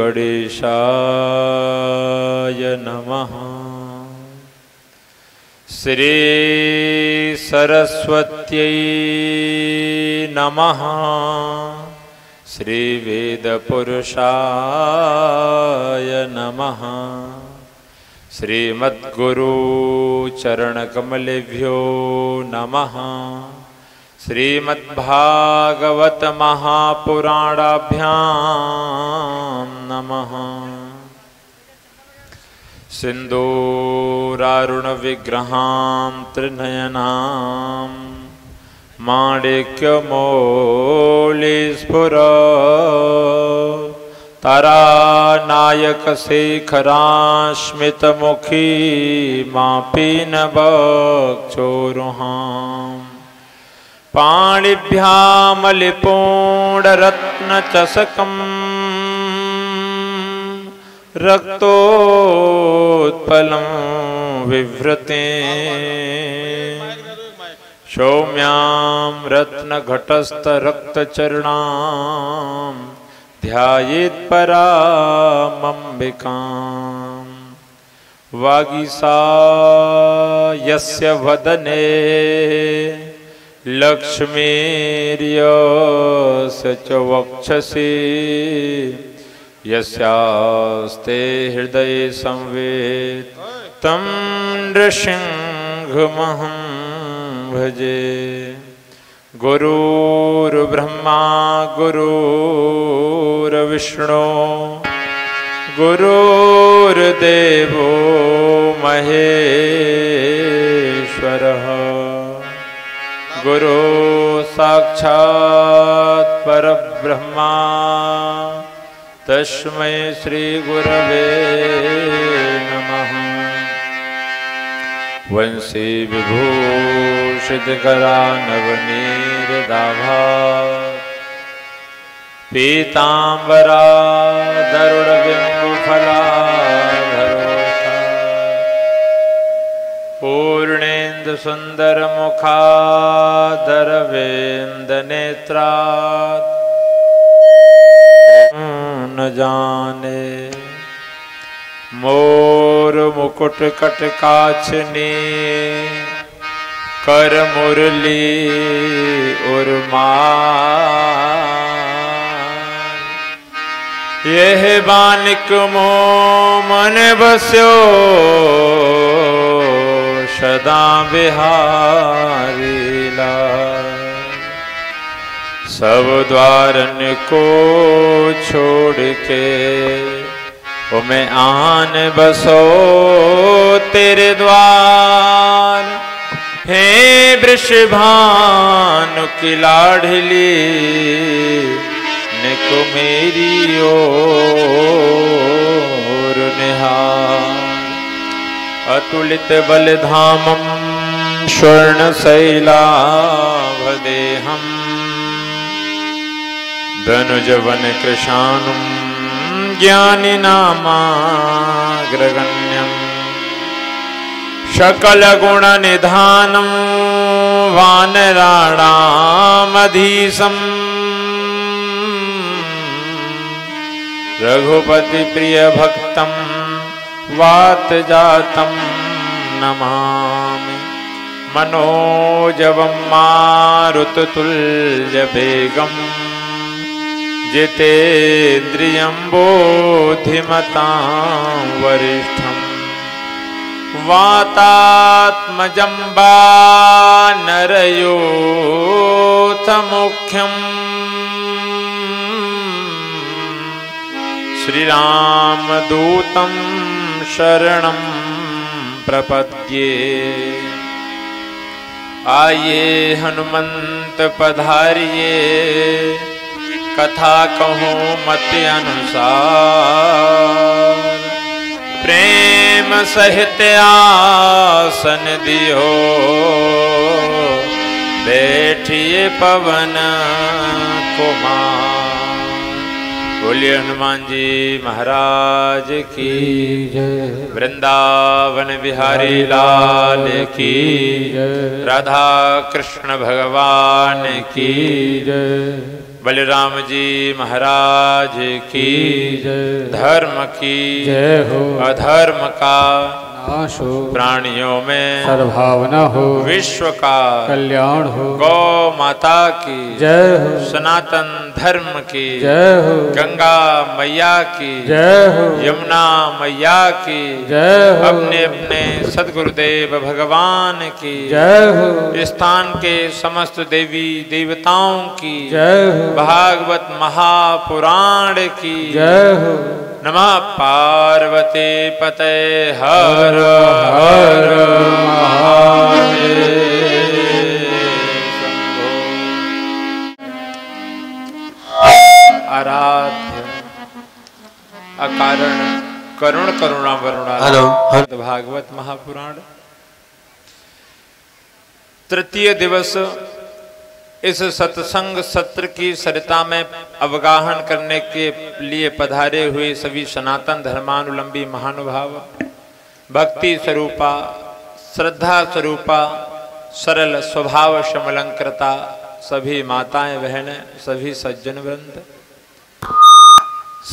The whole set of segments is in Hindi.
गणेशाय नमः। श्री सरस्वत्यै नमः। श्री वेदपुरुषाय नमः। श्रीमद्गुरु चरणकमलेभ्यो नमः। श्रीमद्भागवत महापुराणाभ्यां नमः। सिन्दूरारुणविग्रहां त्रिनयनां माणिक्यमौलिस्फुर तारानायकशेखरास्मितमुखी मापीनवक्षोरुहाम् पाणिभ्यामलिपूर्णरत्नचषकम् रक्तोत्पलं विवृते सौम्यां रत्नघटस्थरक्तचरणां ध्यायेत्परामम्बिकाम्। वागीशायस्य वदने लक्ष्मीर्यस्य च वक्षसि यस्यास्ते हृदये संवेद तं नृसिंहमहं भजे। गुरुर्ब्रह्मा गुरुर्विष्णु गुरुर्देवो महेश्वरः। गुरु साक्षात् परब्रह्मा तस्मै श्री गुरवे नमः। वंशी विभूषितकरा नवनीरदाभा पीताम्बरा गरुडबिम्बफलाधरोष्ठा पूर्णेन्दुसुन्दरमुखाधरवेन्दनेत्रात् न जाने मोर मुकुट कटकाचनी कर मुरली उर्मान। यह बानिक मो मन बस्यो सदा बिहारी लाल। सब द्वारन को छोड़ के ओ मैं आन बसो तेरे द्वार। हे वृषभानु की लाडली निको मेरी ओर निहार। अतुलित बलधामं स्वर्णशैलाभदेहं धनुजवन कृशानुं ज्ञानिनामाग्रगण्यं सकलगुणनिधानं वानराणामधीशं। रघुपतिप्रियभक्तं वातजातं नमामि। मनोजवं मारुततुल्यवेगम् जितेन्द्रियं बोधिमतां वरिष्ठं। वातात्मजं वानरयूथमुख्यं श्रीरामदूतं शरणं प्रपद्ये। आइए हनुमंत पधारिए कथा कहूँ मत अनुसार। प्रेम सहित आसन दियो बैठिए पवन कुमार। बोलिए हनुमान जी महाराज की जय। वृंदावन बिहारी लाल की जय। राधा कृष्ण भगवान की जय। बलराम जी महाराज की जय। धर्म की जय हो। अधर्म का नाश हो। प्राणियों में सद्भावना हो। विश्व का कल्याण हो। गौ माता की जय हो। सनातन धर्म की जय हो। गंगा मैया की जय हो। यमुना मैया की जय हो। अपने अपने सदगुरुदेव भगवान की जय हो। स्थान के समस्त देवी देवताओं की जय हो। भागवत महापुराण की जय हो। नमः पार्वती पते हर हर महादेव शंभो। आराध्य अकारण करुण करुणा वरुणा भागवत महापुराण तृतीय दिवस इस सत्संग सत्र की सरिता में अवगाहन करने के लिए पधारे हुए सभी सनातन धर्मानुलंबी महानुभाव, भक्ति स्वरूपा, श्रद्धा स्वरूपा, सरल स्वभाव शमलंकृता सभी माताएं बहनें, सभी सज्जन वृंद,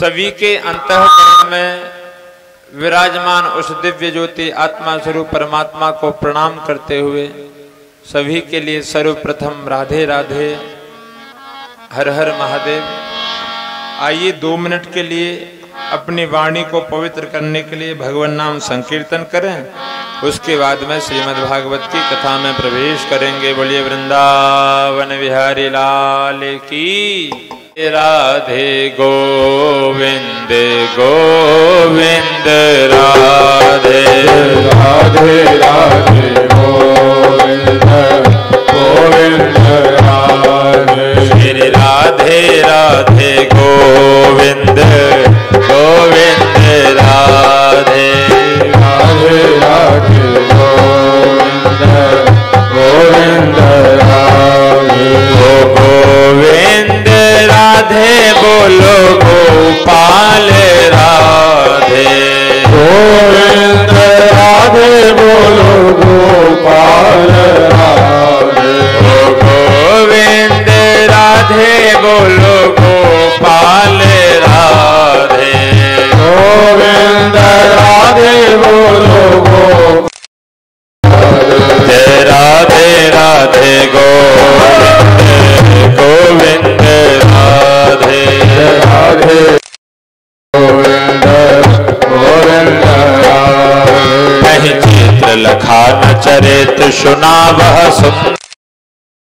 सभी के अंतःकरण में विराजमान उस दिव्य ज्योति आत्मा स्वरूप परमात्मा को प्रणाम करते हुए सभी के लिए सर्वप्रथम राधे राधे, हर हर महादेव। आइए 2 मिनट के लिए अपनी वाणी को पवित्र करने के लिए भगवान नाम संकीर्तन करें। उसके बाद में श्रीमद् भागवत की कथा में प्रवेश करेंगे। बोलिए वृंदावन बिहारी लाल की। राधे गोविंद गोविंद राधे राधे राधे गोविंद गोविंद राधे। श्री राधे राधे गोविंद गोविंद राधे राधे राधे गोविंद गोविंद राधे। गोविंद राधे बोलो गोपाल राधे। गोविंद राधे बोलो गोपाल राधे। गोविंद राधे बोलो गोपाल राधे। गोविंद राधे बोलो गोपाल। जय राधे राधे गोविंद गोविंद राधे राधे गोविंद गोविंद राधे। कहीं चित्र लखा न चरित सुना वह सुन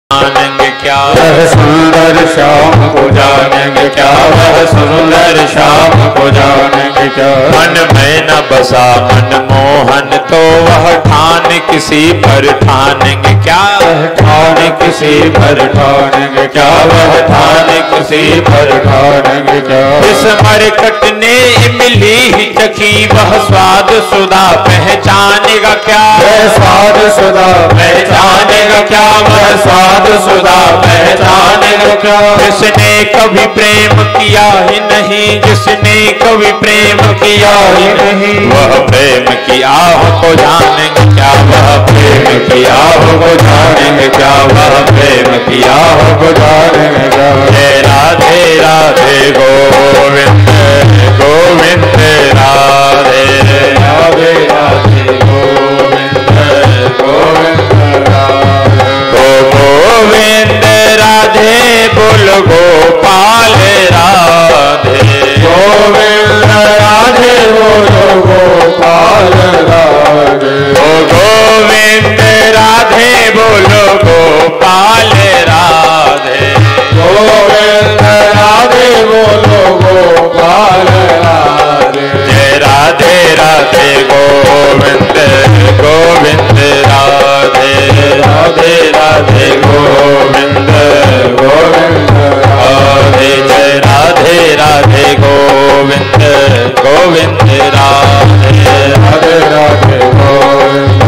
जानेंगे क्या वह सुंदर श्याम को जानेंगे क्या। वह सुंदर श्याम को जानेंगे क्या। मन में न बसा मन मोहन तो वह ठान किसी पर ठानेंगे क्या। वह ठान किसी पर ठानेंगे क्या। वह ठान किसी पर ठानेंगे क्या। इस मरकट ने इमली ही चखी वह स्वाद सुधा पहचानेगा क्या। वह स्वाद सुधा पहचानेगा क्या। वह स्वाद सुधा पहचानेगा क्या। जिसने कभी प्रेम किया ही नहीं, जिसने कभी प्रेम किया ही नहीं, वह प्रेम की आह को जानेंगे क्या। वह प्रेम की आह को जानेंगे क्या। वह प्रेम की आह को जानेंगे क्या। जय राधे राधे गोविंद गोविंद राधे राधे राधे गोविंद गोविंद राधे। गोविंद राधे बोल गोपाल राधे। गोविंद राधे बोलो गोपाल राधे। गोविंद राधे बोलो गोपाल राधे। गोविंद राधे बोलो गोपाल राधे। जय राधे राधे गोविंद गोविंद राधे राधे राधे गोविंद गोविंद राधे। जय राधे राधे गोविंद गोविंद राधे राधे राधे गोविंद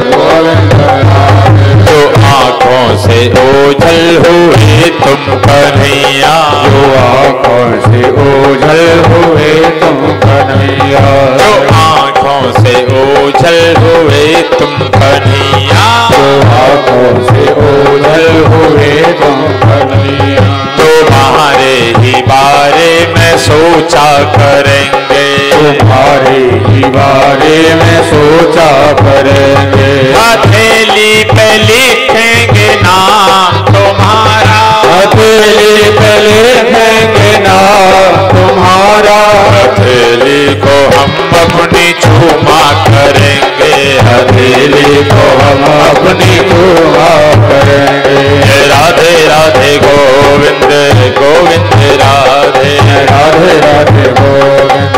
गोविंद राधे। जो आँखों से ओझल हुए तुम कन्हैया। जो आँखों से ओझल हुए तुम कन्हैया। जो आँखों से ओझल हुए तुम कन्हैया। जो आँखों से ओझल हुए तुम कन्हैया। तुम्हारे राधे में सोचा करेंगे। हथेली पे लिखेंगे नाम तुम्हारा, हथेली पे लिखेंगे नाम तुम्हारा। हथेली को हम अपनी चूमा करेंगे, हथेली को हम अपनी चूमा करेंगे। राधे राधे गोविंद गोविंद राधे, राधे राधे गोविंद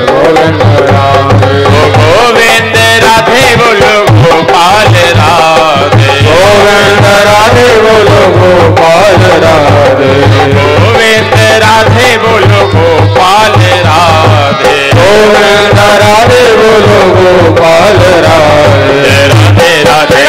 गोविंद राधे। गोविंद राधे बोलो गोपाल राधे, गोविंद राधे बोलो गोपाल राधे। गोविंद राधे बोलो गोपाल राधे, गोविंद राधे बोलो गोपाल राधे। राधे राधे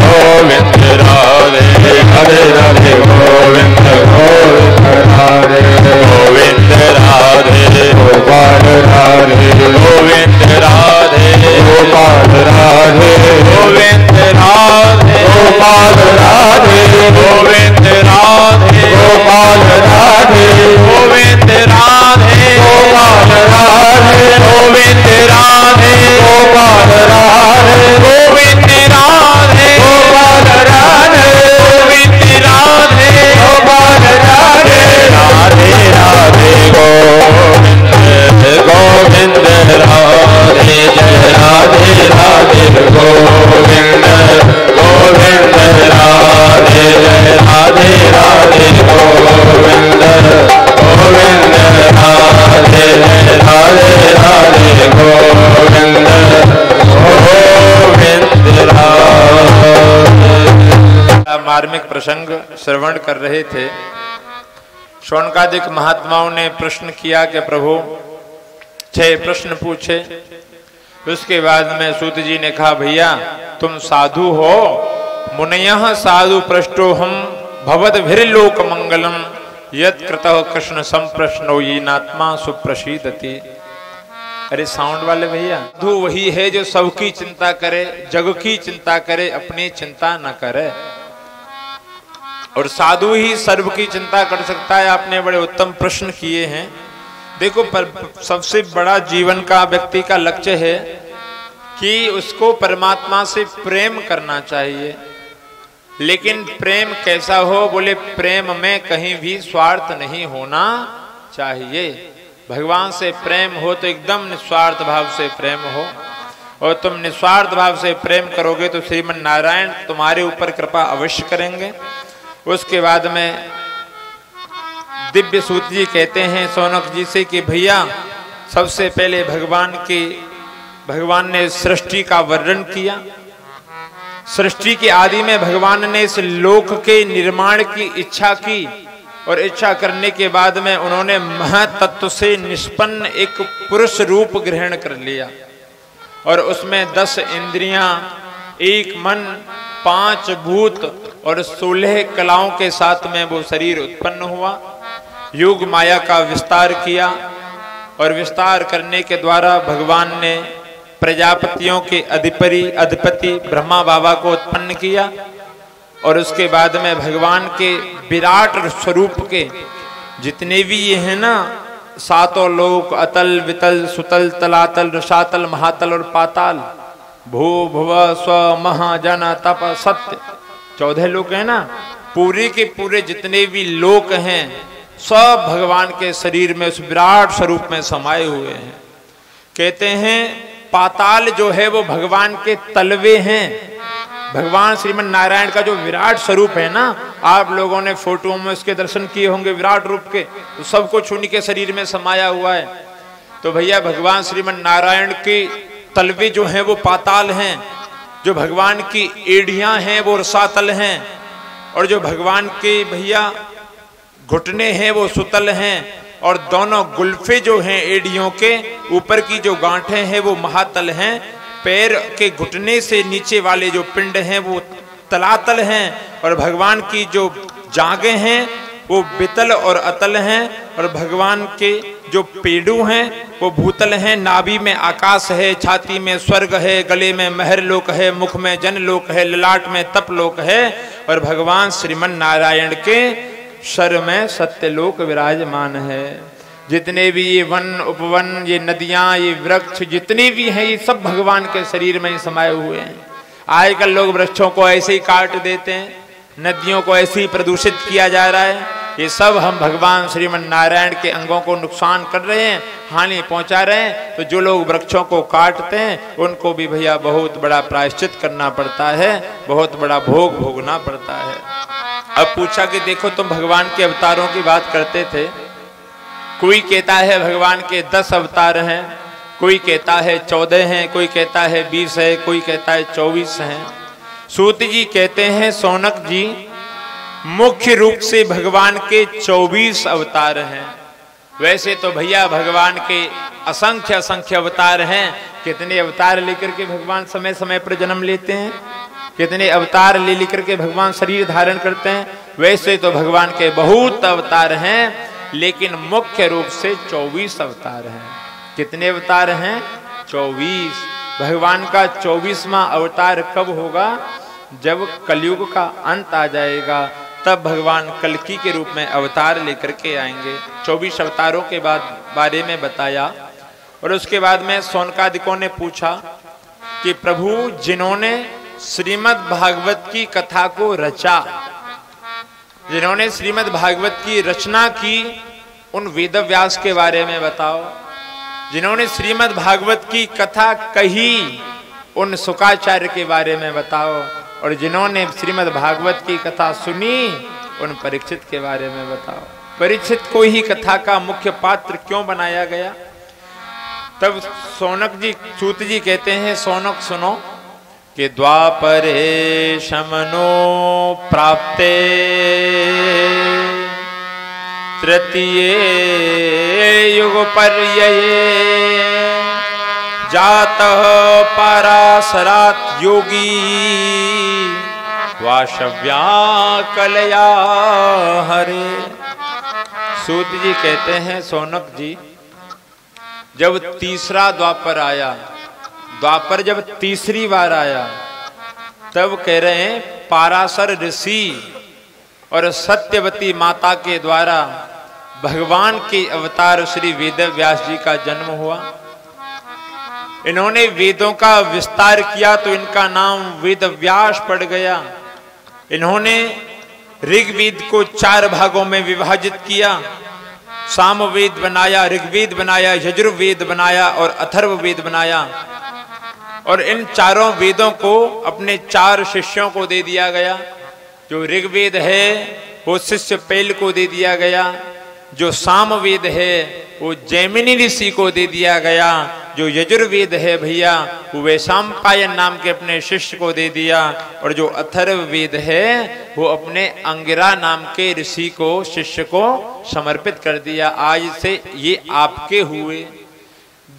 गोविंद राधे, राधे राधे गोविंद गोविंद राधे। गोविंद राधे गोपाल राधे, गोविंद राधे गोपाल राधे। गोविंद राधे गोपाल राधे, गोविंद राधे गोपाल राधे। गोविंद राधे गोपाल राधे, गोविंद राधे गोपाल राधे। गोविंद राधे गोपाल राधे, गोविंद राधे गोपाल राधे। राधे राधे गोविंद गोविंद राधे, जय राधे राधे गोविंद गोविंद राधे, जय राधे राधे गोविंद गोविंद राधे, जय राधे राधे गोविंद गोविंद राधे। मार्मिक प्रसंग श्रवण कर रहे थे। शौनकादिक महात्माओं ने प्रश्न किया कि प्रभु 6 प्रश्न पूछे। उसके बाद में सूत जी ने कहा भैया तुम साधु हो, मुनयः साधु पृष्ठो हम भवद भिर्लोक मंगलम यत् कृतः कृष्ण संप्रश्नो येनात्मा सुप्रसीदति। अरे साउंड वाले भैया, साधु वही है जो सबकी चिंता करे, जग की चिंता करे, अपनी चिंता न करे। और साधु ही सर्व की चिंता कर सकता है। आपने बड़े उत्तम प्रश्न किए हैं। देखो सबसे बड़ा जीवन का व्यक्ति का लक्ष्य है कि उसको परमात्मा से प्रेम करना चाहिए। लेकिन प्रेम कैसा हो? बोले प्रेम में कहीं भी स्वार्थ नहीं होना चाहिए। भगवान से प्रेम हो तो एकदम निस्वार्थ भाव से प्रेम हो, और तुम निस्वार्थ भाव से प्रेम करोगे तो श्रीमन नारायण तुम्हारे ऊपर कृपा अवश्य करेंगे। उसके बाद में दिव्य सूत जी कहते हैं शौनक जी से कि भैया सबसे पहले भगवान ने सृष्टि का वर्णन किया। सृष्टि के आदि में भगवान ने इस लोक के निर्माण की इच्छा की, और इच्छा करने के बाद में उन्होंने महतत्व से निष्पन्न एक पुरुष रूप ग्रहण कर लिया, और उसमें 10 इंद्रियां, 1 मन, 5 भूत और 16 कलाओं के साथ में वो शरीर उत्पन्न हुआ। योग माया का विस्तार किया, और विस्तार करने के द्वारा भगवान ने प्रजापतियों के अधिपति ब्रह्मा बाबा को उत्पन्न किया। और उसके बाद में भगवान के विराट स्वरूप के जितने भी ये हैं ना, 7 लोक, अतल वितल सुतल तलातल रसातल महातल और पाताल, भू भुव स्व महा जन तप सत्य, 14 लोक है ना, पूरे के पूरे जितने भी लोक हैं सब भगवान के शरीर में उस विराट स्वरूप में समाये हुए हैं। कहते हैं पाताल जो है वो भगवान के तलवे हैं। भगवान श्रीमन नारायण का जो विराट स्वरूप है ना, आप लोगों ने फोटो में उसके दर्शन किए होंगे विराट रूप के, तो सब कुछ उन्हीं के शरीर में समाया हुआ है। तो भैया भगवान श्रीमन नारायण के तलवे जो हैं वो पाताल हैं, जो भगवान की एड़ियां हैं वो रसातल हैं, और जो भगवान के भैया घुटने हैं वो सुतल हैं, और दोनों गुल्फे जो हैं एड़ियों के ऊपर की जो गांठें हैं वो महातल हैं। पैर के घुटने से नीचे वाले जो पिंड हैं वो तलातल हैं, और भगवान की जो जांघें हैं वो वितल और अतल हैं, और भगवान के जो पेड़ू हैं वो भूतल हैं। नाभि में आकाश है, छाती में स्वर्ग है, गले में महर लोक है, मुख में जनलोक है, ललाट में तप लोक है, और भगवान श्रीमन नारायण के शर में सत्यलोक विराजमान है। जितने भी ये वन उपवन, ये नदियां, ये वृक्ष जितने भी हैं, ये सब भगवान के शरीर में ही समाये हुए हैं। आजकल लोग वृक्षों को ऐसे ही काट देते हैं, नदियों को ऐसे ही प्रदूषित किया जा रहा है। ये सब हम भगवान श्रीमन नारायण के अंगों को नुकसान कर रहे हैं, हानि पहुंचा रहे हैं। तो जो लोग वृक्षों को काटते हैं उनको भी भैया बहुत बड़ा प्रायश्चित करना पड़ता है, बहुत बड़ा भोग भोगना पड़ता है। अब पूछा कि देखो तुम भगवान के अवतारों की बात करते थे, कोई कहता है भगवान के 10 अवतार हैं, कोई कहता है 14 हैं, कोई कहता है 20 है, कोई कहता है 24 हैं। सूत जी कहते हैं सौनक जी मुख्य रूप से भगवान के 24 अवतार हैं। वैसे तो भैया भगवान के असंख्य असंख्य अवतार हैं। कितने अवतार लेकर के भगवान समय समय पर जन्म लेते हैं, कितने अवतार ले लेकर के भगवान शरीर धारण करते हैं। वैसे तो भगवान के बहुत अवतार हैं, लेकिन मुख्य रूप से 24 अवतार हैं। कितने अवतार हैं? 24। भगवान का 24वां अवतार कब होगा? जब कलयुग का अंत आ जाएगा, तब भगवान कल्कि के रूप में अवतार लेकर के आएंगे। 24 अवतारों के बारे में बताया। और उसके बाद में सौनकादिकों ने पूछा कि प्रभु जिन्होंने श्रीमद् भागवत की कथा को रचा, जिन्होंने श्रीमद् भागवत की रचना की, उन वेदव्यास के बारे में बताओ। जिन्होंने श्रीमद् भागवत की कथा कही, उन शुकाचार्य के बारे में बताओ। और जिन्होंने श्रीमद् भागवत की कथा सुनी, उन परीक्षित के बारे में बताओ। परीक्षित को ही कथा का मुख्य पात्र क्यों बनाया गया? तब सौनक जी, सूत जी कहते हैं सौनक सुनो कि द्वापरे शमनो प्राप्ते तृतीये युग पर्यये जातः पराशरात् योगी वाशव्या कलया हरे। सूत जी कहते हैं सौनक जी, जब तीसरा द्वापर आया, द्वापर जब तीसरी बार आया, तब कह रहे हैं पाराशर ऋषि और सत्यवती माता के द्वारा भगवान के अवतार श्री वेदव्यास जी का जन्म हुआ। इन्होंने वेदों का विस्तार किया तो इनका नाम वेदव्यास पड़ गया। इन्होंने ऋग्वेद को 4 भागों में विभाजित किया, सामवेद बनाया, ऋग्वेद बनाया, यजुर्वेद बनाया और अथर्ववेद बनाया। और इन चारों वेदों को अपने 4 शिष्यों को दे दिया गया। जो ऋग्वेद है वो शिष्य पैल को दे दिया गया, जो सामवेद है वो जैमिनी ऋषि को दे दिया गया, जो यजुर्वेद है भैया वो वैशंपायन नाम के अपने शिष्य को दे दिया, और जो अथर्ववेद है वो अपने अंगिरा नाम के ऋषि को, शिष्य को समर्पित कर दिया। आज से ये आपके हुए।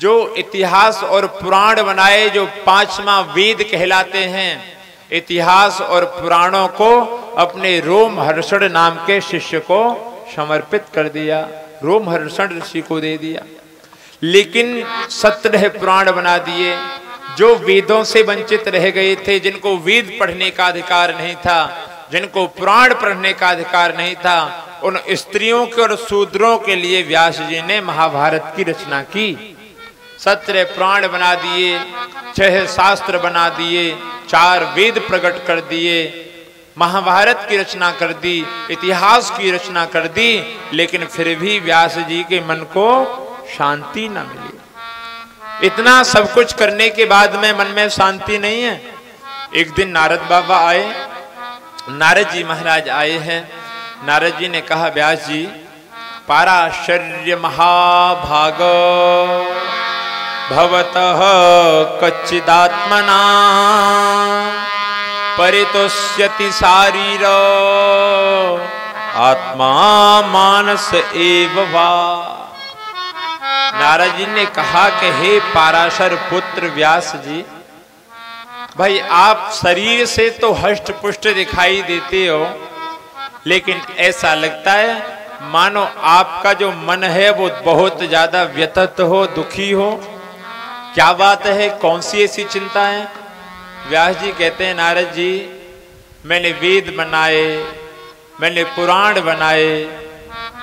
जो इतिहास और पुराण बनाए, जो 5वां वेद कहलाते हैं, इतिहास और पुराणों को अपने रोमहर्षण नाम के शिष्य को समर्पित कर दिया, रोमहर्षण ऋषि को दे दिया। लेकिन 17 पुराण बना दिए। जो वेदों से वंचित रह गए थे, जिनको वेद पढ़ने का अधिकार नहीं था, जिनको पुराण पढ़ने का अधिकार नहीं था, उन स्त्रियों के और शूद्रों के लिए व्यास जी ने महाभारत की रचना की। 17 पुराण बना दिए, 6 शास्त्र बना दिए, 4 वेद प्रकट कर दिए, महाभारत की रचना कर दी, इतिहास की रचना कर दी। लेकिन फिर भी व्यास जी के मन को शांति न मिली। इतना सब कुछ करने के बाद में मन में शांति नहीं है। एक दिन नारद बाबा आए, नारद जी महाराज आए हैं। नारद जी ने कहा व्यास जी, पाराशर्य महाभाग भवतः कच्चिदात्मना परितोष्यति शारीर आत्मा मानस एव वा। नारद जी ने कहा कि हे पाराशर पुत्र व्यास जी, भाई आप शरीर से तो हष्ट पुष्ट दिखाई देते हो, लेकिन ऐसा लगता है मानो आपका जो मन है वो बहुत ज्यादा व्यथित हो, दुखी हो। क्या बात है, कौन सी ऐसी चिंता है? व्यास जी कहते हैं नारद जी, मैंने वेद बनाए, मैंने पुराण बनाए,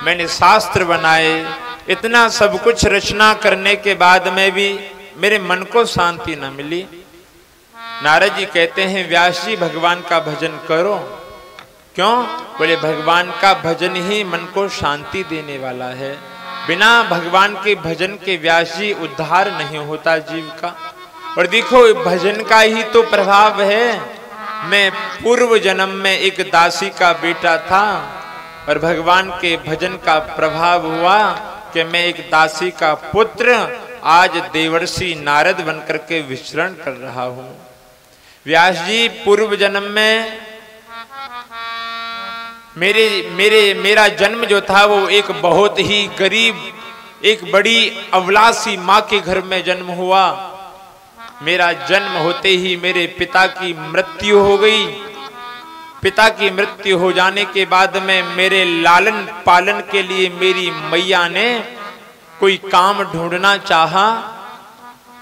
मैंने शास्त्र बनाए, इतना सब कुछ रचना करने के बाद में भी मेरे मन को शांति न मिली। नारद जी कहते हैं व्यास जी भगवान का भजन करो। क्यों? बोले भगवान का भजन ही मन को शांति देने वाला है। बिना भगवान के भजन के व्यास जी उद्धार नहीं होता जीव का। और देखो भजन का ही तो प्रभाव है। मैं पूर्व जन्म में एक दासी का बेटा था और भगवान के भजन का प्रभाव हुआ कि मैं एक दासी का पुत्र आज देवर्षि नारद बनकर के विचरण कर रहा हूं। व्यास जी पूर्व जन्म में मेरा जन्म जो था वो एक बहुत ही गरीब, एक बड़ी अवलासी माँ के घर में जन्म हुआ। मेरा जन्म होते ही मेरे पिता की मृत्यु हो गई। पिता की मृत्यु हो जाने के बाद में मेरे लालन पालन के लिए मेरी मैया ने कोई काम ढूंढना चाहा,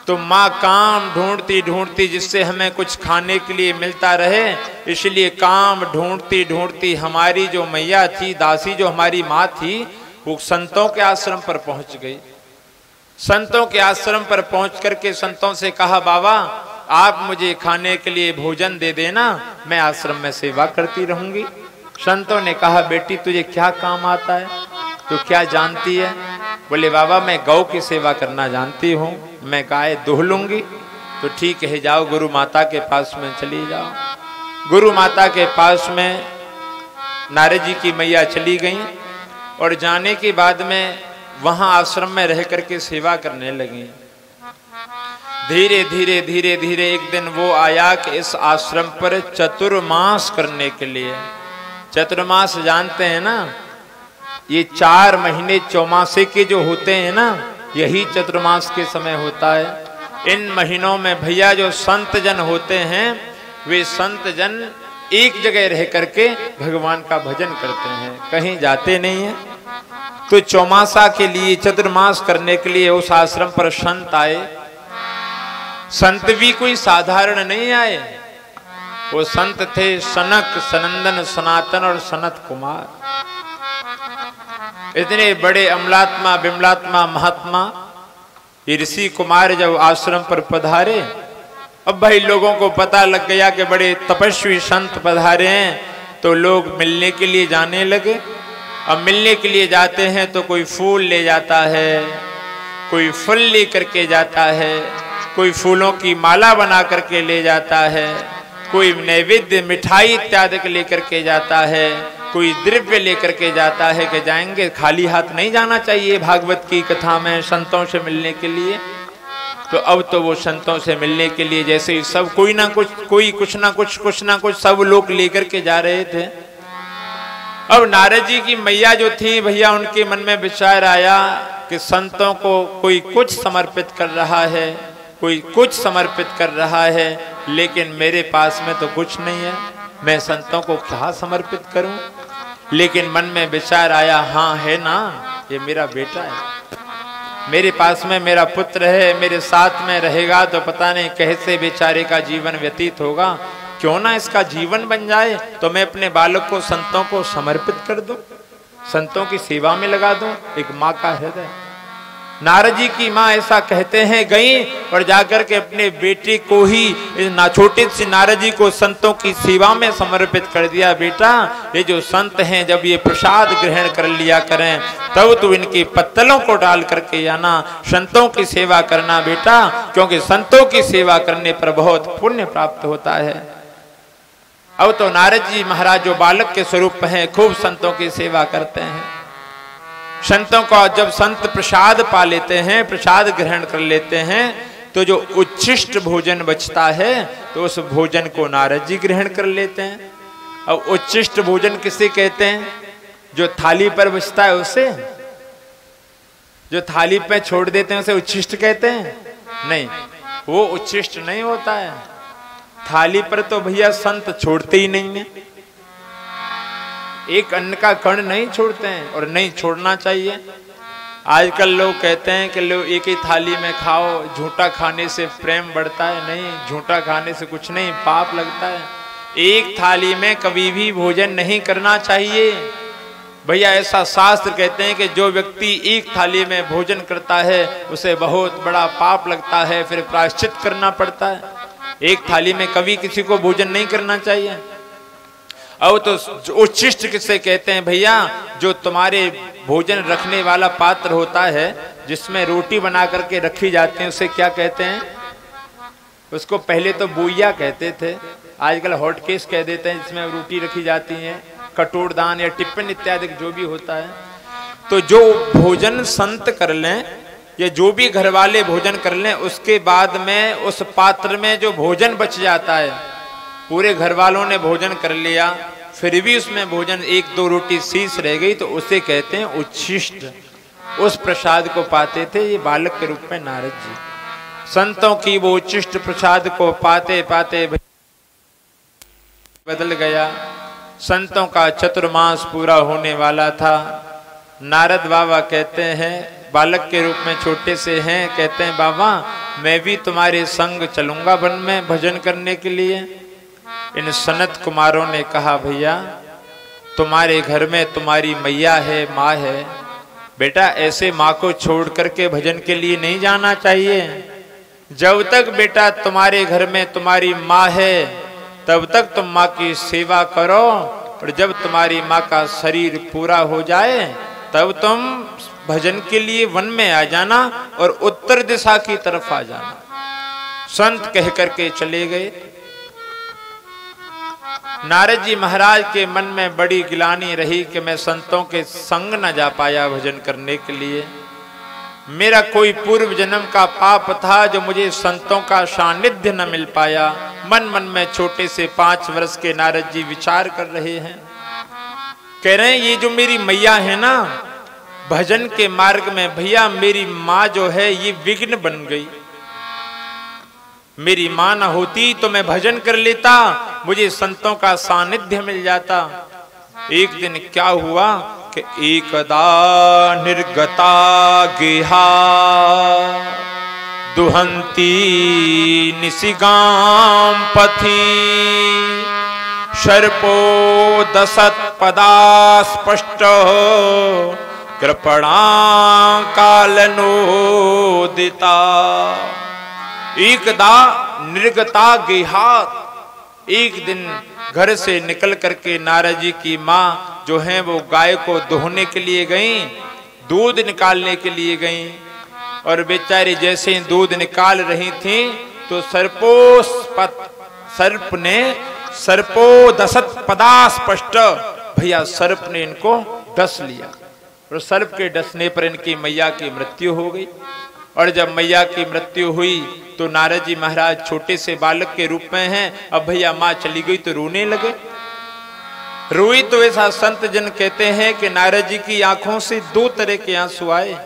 तो माँ काम ढूंढती ढूंढती जिससे हमें कुछ खाने के लिए मिलता रहे, इसलिए काम ढूंढती ढूंढती हमारी जो मैया थी, दासी जो हमारी माँ थी, वो संतों के आश्रम पर पहुंच गई। संतों के आश्रम पर पहुंच करके संतों से कहा बाबा आप मुझे खाने के लिए भोजन दे देना, मैं आश्रम में सेवा करती रहूंगी। संतों ने कहा बेटी तुझे क्या काम आता है, तू क्या जानती है? बोले बाबा मैं गौ की सेवा करना जानती हूँ, मैं गाय दूह लूंगी। तो ठीक है जाओ गुरु माता के पास में चली जाओ। गुरु माता के पास में नारद जी की मैया चली गई और जाने के बाद में वहां आश्रम में रह करके सेवा करने लगी। धीरे धीरे धीरे धीरे एक दिन वो आया कि इस आश्रम पर चतुर्मास करने के लिए। चतुर्मास जानते हैं ना, ये 4 महीने चौमासे के जो होते हैं ना, यही चतुर्मास के समय होता है। इन महीनों में भैया जो संत जन होते हैं वे संत जन एक जगह रह करके भगवान का भजन करते हैं, कहीं जाते नहीं है। तो चौमासा के लिए चतुर्मास करने के लिए उस आश्रम पर संत आए। संत भी कोई साधारण नहीं आए, वो संत थे सनक, सनंदन, सनातन और सनत कुमार। इतने बड़े अमलात्मा बिमलात्मा महात्मा ये ऋषि कुमार जब आश्रम पर पधारे, अब भाई लोगों को पता लग गया कि बड़े तपस्वी संत पधारे हैं, तो लोग मिलने के लिए जाने लगे। अब मिलने के लिए जाते हैं तो कोई फूल ले जाता है, कोई फल ले करके जाता है, कोई फूलों की माला बना करके ले जाता है, कोई नैवेद्य मिठाई इत्यादि के लेकर के जाता है, कोई द्रव्य लेकर के जाता है कि जाएंगे, खाली हाथ नहीं जाना चाहिए भागवत की कथा में संतों से मिलने के लिए। तो अब तो वो संतों से मिलने के लिए जैसे ही सब कोई ना कुछ ना कुछ सब लोग लेकर के जा रहे थे। अब नारद जी की मैया जो थी भैया, उनके मन में विचार आया कि संतों को कोई कुछ समर्पित कर रहा है, कोई कुछ समर्पित कर रहा है, लेकिन मेरे पास में तो कुछ नहीं है, मैं संतों को क्या समर्पित करूं? लेकिन मन में विचार आया, हाँ है ना, ये मेरा बेटा है, मेरे पास में मेरा पुत्र है, मेरे साथ में रहेगा तो पता नहीं कैसे बेचारे का जीवन व्यतीत होगा। क्यों ना इसका जीवन बन जाए, तो मैं अपने बालक को संतों को समर्पित कर दूं, संतों की सेवा में लगा दूं। एक माँ का हृदय। नारद जी की माँ ऐसा कहते हैं गई और जाकर के अपने बेटे को ही, छोटे से नारद जी को संतों की सेवा में समर्पित कर दिया। बेटा ये जो संत हैं जब ये प्रसाद ग्रहण कर लिया करें तब तो इनके पत्तलों को डाल करके आना, संतों की सेवा करना बेटा, क्योंकि संतों की सेवा करने पर बहुत पुण्य प्राप्त होता है। अब तो नारद जी महाराज जो बालक के स्वरूप हैं खूब संतों की सेवा करते हैं। संतों को जब संत प्रसाद पा लेते हैं, प्रसाद ग्रहण कर लेते हैं, तो जो उच्छिष्ट भोजन बचता है तो उस भोजन को नारद जी ग्रहण कर लेते हैं। अब उच्छिष्ट भोजन किसे कहते हैं? जो थाली पर बचता है उसे, जो थाली पे छोड़ देते हैं उसे उच्छिष्ट कहते हैं? नहीं, वो उच्छिष्ट नहीं होता है। थाली पर तो भैया संत छोड़ते ही नहीं है, एक अन्न का कण नहीं छोड़ते हैं और नहीं छोड़ना चाहिए। आजकल लोग कहते हैं कि लोग एक ही थाली में खाओ, झूठा खाने से प्रेम बढ़ता है। नहीं, झूठा खाने से कुछ नहीं, पाप लगता है। एक थाली में कभी भी भोजन नहीं करना चाहिए, भैया ऐसा शास्त्र कहते हैं कि जो व्यक्ति एक थाली में भोजन करता है उसे बहुत बड़ा पाप लगता है, फिर प्रायश्चित करना पड़ता है। एक थाली में कभी किसी को भोजन नहीं करना चाहिए। अब तो उच्छिष्ट किसे कहते हैं भैया? जो तुम्हारे भोजन रखने वाला पात्र होता है, जिसमें रोटी बना करके रखी जाती है, उसे क्या कहते हैं? उसको पहले तो बुइया कहते थे, आजकल हॉटकेस कह देते हैं, जिसमें रोटी रखी जाती है, कटोरदान या टिफिन इत्यादि जो भी होता है। तो जो भोजन संत कर लें या जो भी घर वाले भोजन कर लें, उसके बाद में उस पात्र में जो भोजन बच जाता है, पूरे घर वालों ने भोजन कर लिया, फिर भी उसमें भोजन एक दो रोटी शेष रह गई, तो उसे कहते हैं उच्छिष्ट। उस प्रसाद को पाते थे ये बालक के रूप में नारद जी। संतों की वो उच्छिष्ट प्रसाद को पाते पाते बदल गया। संतों का चतुर्मास पूरा होने वाला था। नारद बाबा कहते हैं, बालक के रूप में छोटे से हैं, कहते हैं बाबा मैं भी तुम्हारे संग चलूंगा वन में भजन करने के लिए। इन सनत कुमारों ने कहा भैया तुम्हारे घर में तुम्हारी मैया है, माँ है, बेटा ऐसे माँ को छोड़ करके भजन के लिए नहीं जाना चाहिए। जब तक बेटा तुम्हारे घर में तुम्हारी माँ है तब तक तुम माँ की सेवा करो, और जब तुम्हारी माँ का शरीर पूरा हो जाए तब तुम भजन के लिए वन में आ जाना और उत्तर दिशा की तरफ आ जाना। संत कह करके चले गए। नारद जी महाराज के मन में बड़ी गिलानी रही कि मैं संतों के संग न जा पाया भजन करने के लिए। मेरा कोई पूर्व जन्म का पाप था जो मुझे संतों का सानिध्य न मिल पाया। मन मन में छोटे से 5 वर्ष के नारद जी विचार कर रहे हैं। कह रहे हैं ये जो मेरी मैया है ना, भजन के मार्ग में भैया मेरी माँ जो है ये विघ्न बन गई। मेरी माँ न होती तो मैं भजन कर लेता, मुझे संतों का सानिध्य मिल जाता। एक दिन क्या हुआ कि एकदा निर्गता गेहा दुहंती निशिगाम पथि सर्पो दशत पदा स्पष्ट कृपणा कालनोदिता। एकदा निर्गता गेहात, एक दिन घर से निकल करके नारद जी की माँ जो है वो गाय को दोहने के लिए गईं, दूध निकालने के लिए गईं, और बेचारी जैसे दूध निकाल रही थी तो सर्प ने सर्पो दशत पदा स्पष्ट, भैया सर्प ने इनको डस लिया, और सर्प के डसने पर इनकी मैया की मृत्यु हो गई। और जब मैया की मृत्यु हुई तो नारद जी महाराज छोटे से बालक के रूप में हैं। अब भैया माँ चली गई तो रोने लगे। रोई तो ऐसा संत जन कहते हैं कि नारद जी की आंखों से 2 तरह के आंसू आए।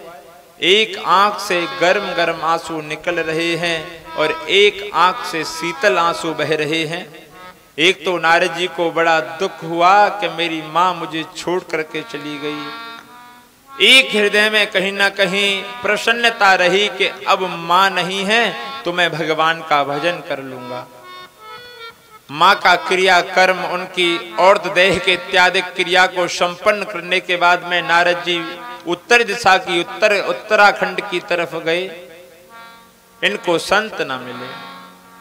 एक आंख से गर्म गर्म आंसू निकल रहे हैं और एक आंख से शीतल आंसू बह रहे हैं। एक तो नारद जी को बड़ा दुख हुआ कि मेरी माँ मुझे छोड़ करके चली गई। एक हृदय में कहीं ना कहीं प्रसन्नता रही कि अब माँ नहीं है तो मैं भगवान का भजन कर लूंगा। माँ का क्रिया कर्म, उनकी औरत देह के इत्यादि क्रिया को संपन्न करने के बाद में नारद जी उत्तर दिशा की उत्तराखंड की तरफ गए। इनको संत न मिले।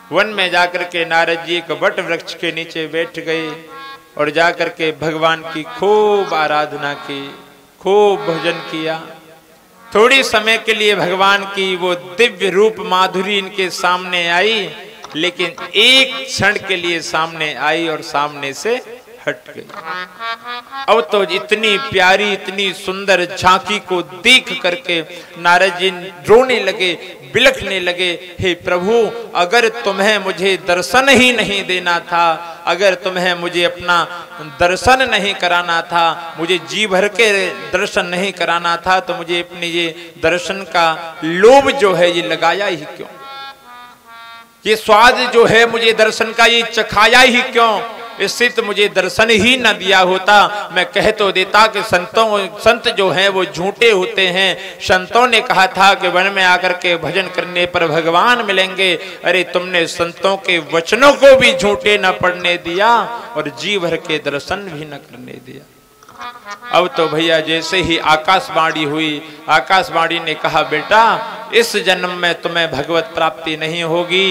वन में जाकर के नारद जी एक वट वृक्ष के नीचे बैठ गए और जाकर के भगवान की खूब आराधना की, खूब भजन किया। थोड़ी समय के लिए भगवान की वो दिव्य रूप माधुरी इनके सामने आई, लेकिन एक क्षण के लिए सामने आई और सामने से हट गई। अब तो इतनी प्यारी इतनी सुंदर झांकी को देख करके नारद जी रोने लगे, बिलखने लगे, हे प्रभु अगर तुम्हें मुझे दर्शन ही नहीं देना था, अगर तुम्हें मुझे अपना दर्शन नहीं कराना था, मुझे जी भर के दर्शन नहीं कराना था, तो मुझे अपने ये दर्शन का लोभ जो है ये लगाया ही क्यों? ये स्वाद जो है मुझे दर्शन का ये चखाया ही क्यों? इससे तो मुझे दर्शन ही न दिया होता। मैं कह तो देता कि संत जो हैं वो झूठे होते हैं। संतों ने कहा था कि वन में आकर के भजन करने पर भगवान मिलेंगे। अरे तुमने संतों के वचनों को भी झूठे न पढ़ने दिया और जी भर के दर्शन भी न करने दिया। अब तो भैया जैसे ही आकाशवाणी हुई, आकाशवाणी ने कहा बेटा इस जन्म में तुम्हें भगवत प्राप्ति नहीं होगी,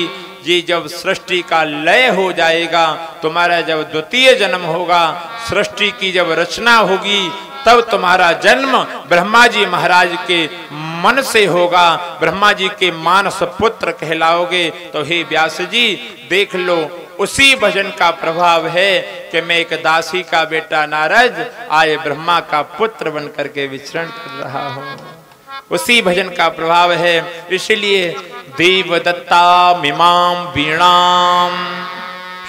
ये जब सृष्टि का लय हो जाएगा, तुम्हारा जब द्वितीय जन्म होगा, सृष्टि की जब रचना होगी, तब तुम्हारा जन्म ब्रह्मा जी महाराज के मन से होगा, ब्रह्मा जी के मानस पुत्र कहलाओगे। तो हे व्यास जी देख लो, उसी भजन का प्रभाव है कि मैं एक दासी का बेटा नारद आए ब्रह्मा का पुत्र बन करके विचरण कर रहा हूँ। उसी भजन का प्रभाव है। इसलिए देव दत्ता मिमाम वीणाम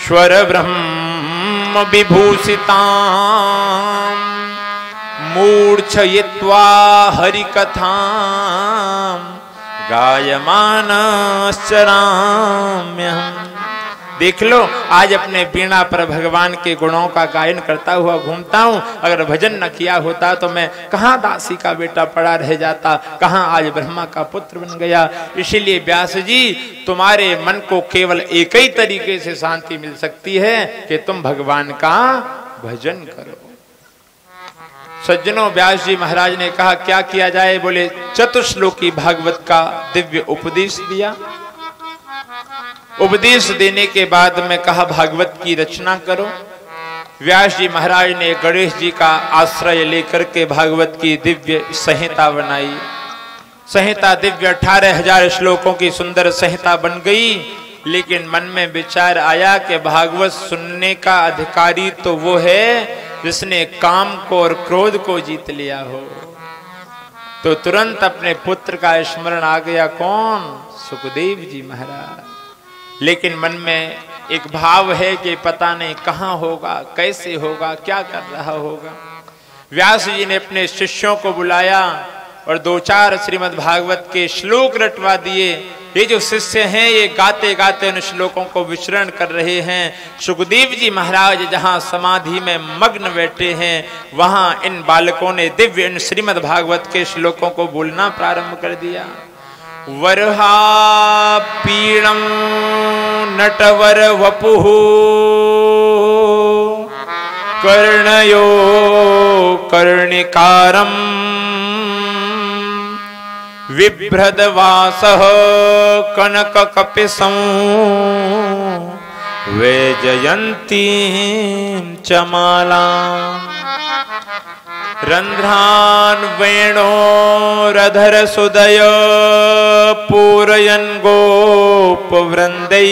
स्वर ब्रह्म विभूषिताम मूर्छयित्वा हरिकथां गायमानश्चराम्यहम्। देख लो, आज अपने वीणा पर भगवान के गुणों का गायन करता हुआ घूमता हूँ। अगर भजन न किया होता तो मैं कहाँ दासी का बेटा पड़ा रह जाता, कहाँ आज ब्रह्मा का पुत्र बन गया। इसीलिए व्यास जी तुम्हारे मन को केवल एक ही तरीके से शांति मिल सकती है कि तुम भगवान का भजन करो। सज्जनों, व्यास जी महाराज ने कहा क्या किया जाए? बोले चतुश्लोकी भागवत का दिव्य उपदेश दिया। उपदेश देने के बाद में कहा भागवत की रचना करो। व्यास जी महाराज ने गणेश जी का आश्रय लेकर के भागवत की दिव्य संहिता बनाई। संहिता दिव्य 18,000 श्लोकों की सुंदर संहिता बन गई। लेकिन मन में विचार आया कि भागवत सुनने का अधिकारी तो वो है जिसने काम को और क्रोध को जीत लिया हो। तो तुरंत अपने पुत्र का स्मरण आ गया। कौन? सुखदेव जी महाराज। लेकिन मन में एक भाव है कि पता नहीं कहाँ होगा, कैसे होगा, क्या कर रहा होगा। व्यास जी ने अपने शिष्यों को बुलाया और 2-4 श्रीमद् भागवत के श्लोक रटवा दिए। ये जो शिष्य हैं ये गाते गाते उन श्लोकों को विचरण कर रहे हैं। सुखदेव जी महाराज जहाँ समाधि में मग्न बैठे हैं वहाँ इन बालकों ने दिव्य इन श्रीमद् भागवत के श्लोकों को बोलना प्रारंभ कर दिया। वरहा पीड़म नटवर वपुः कर्णयो कर्णिकारम विभ्रदवासः कनक कपिसं वैजयन्तीं च मालाम् रंध्रान् वेणोरधर सुदय पूरयन् गोपवृन्दै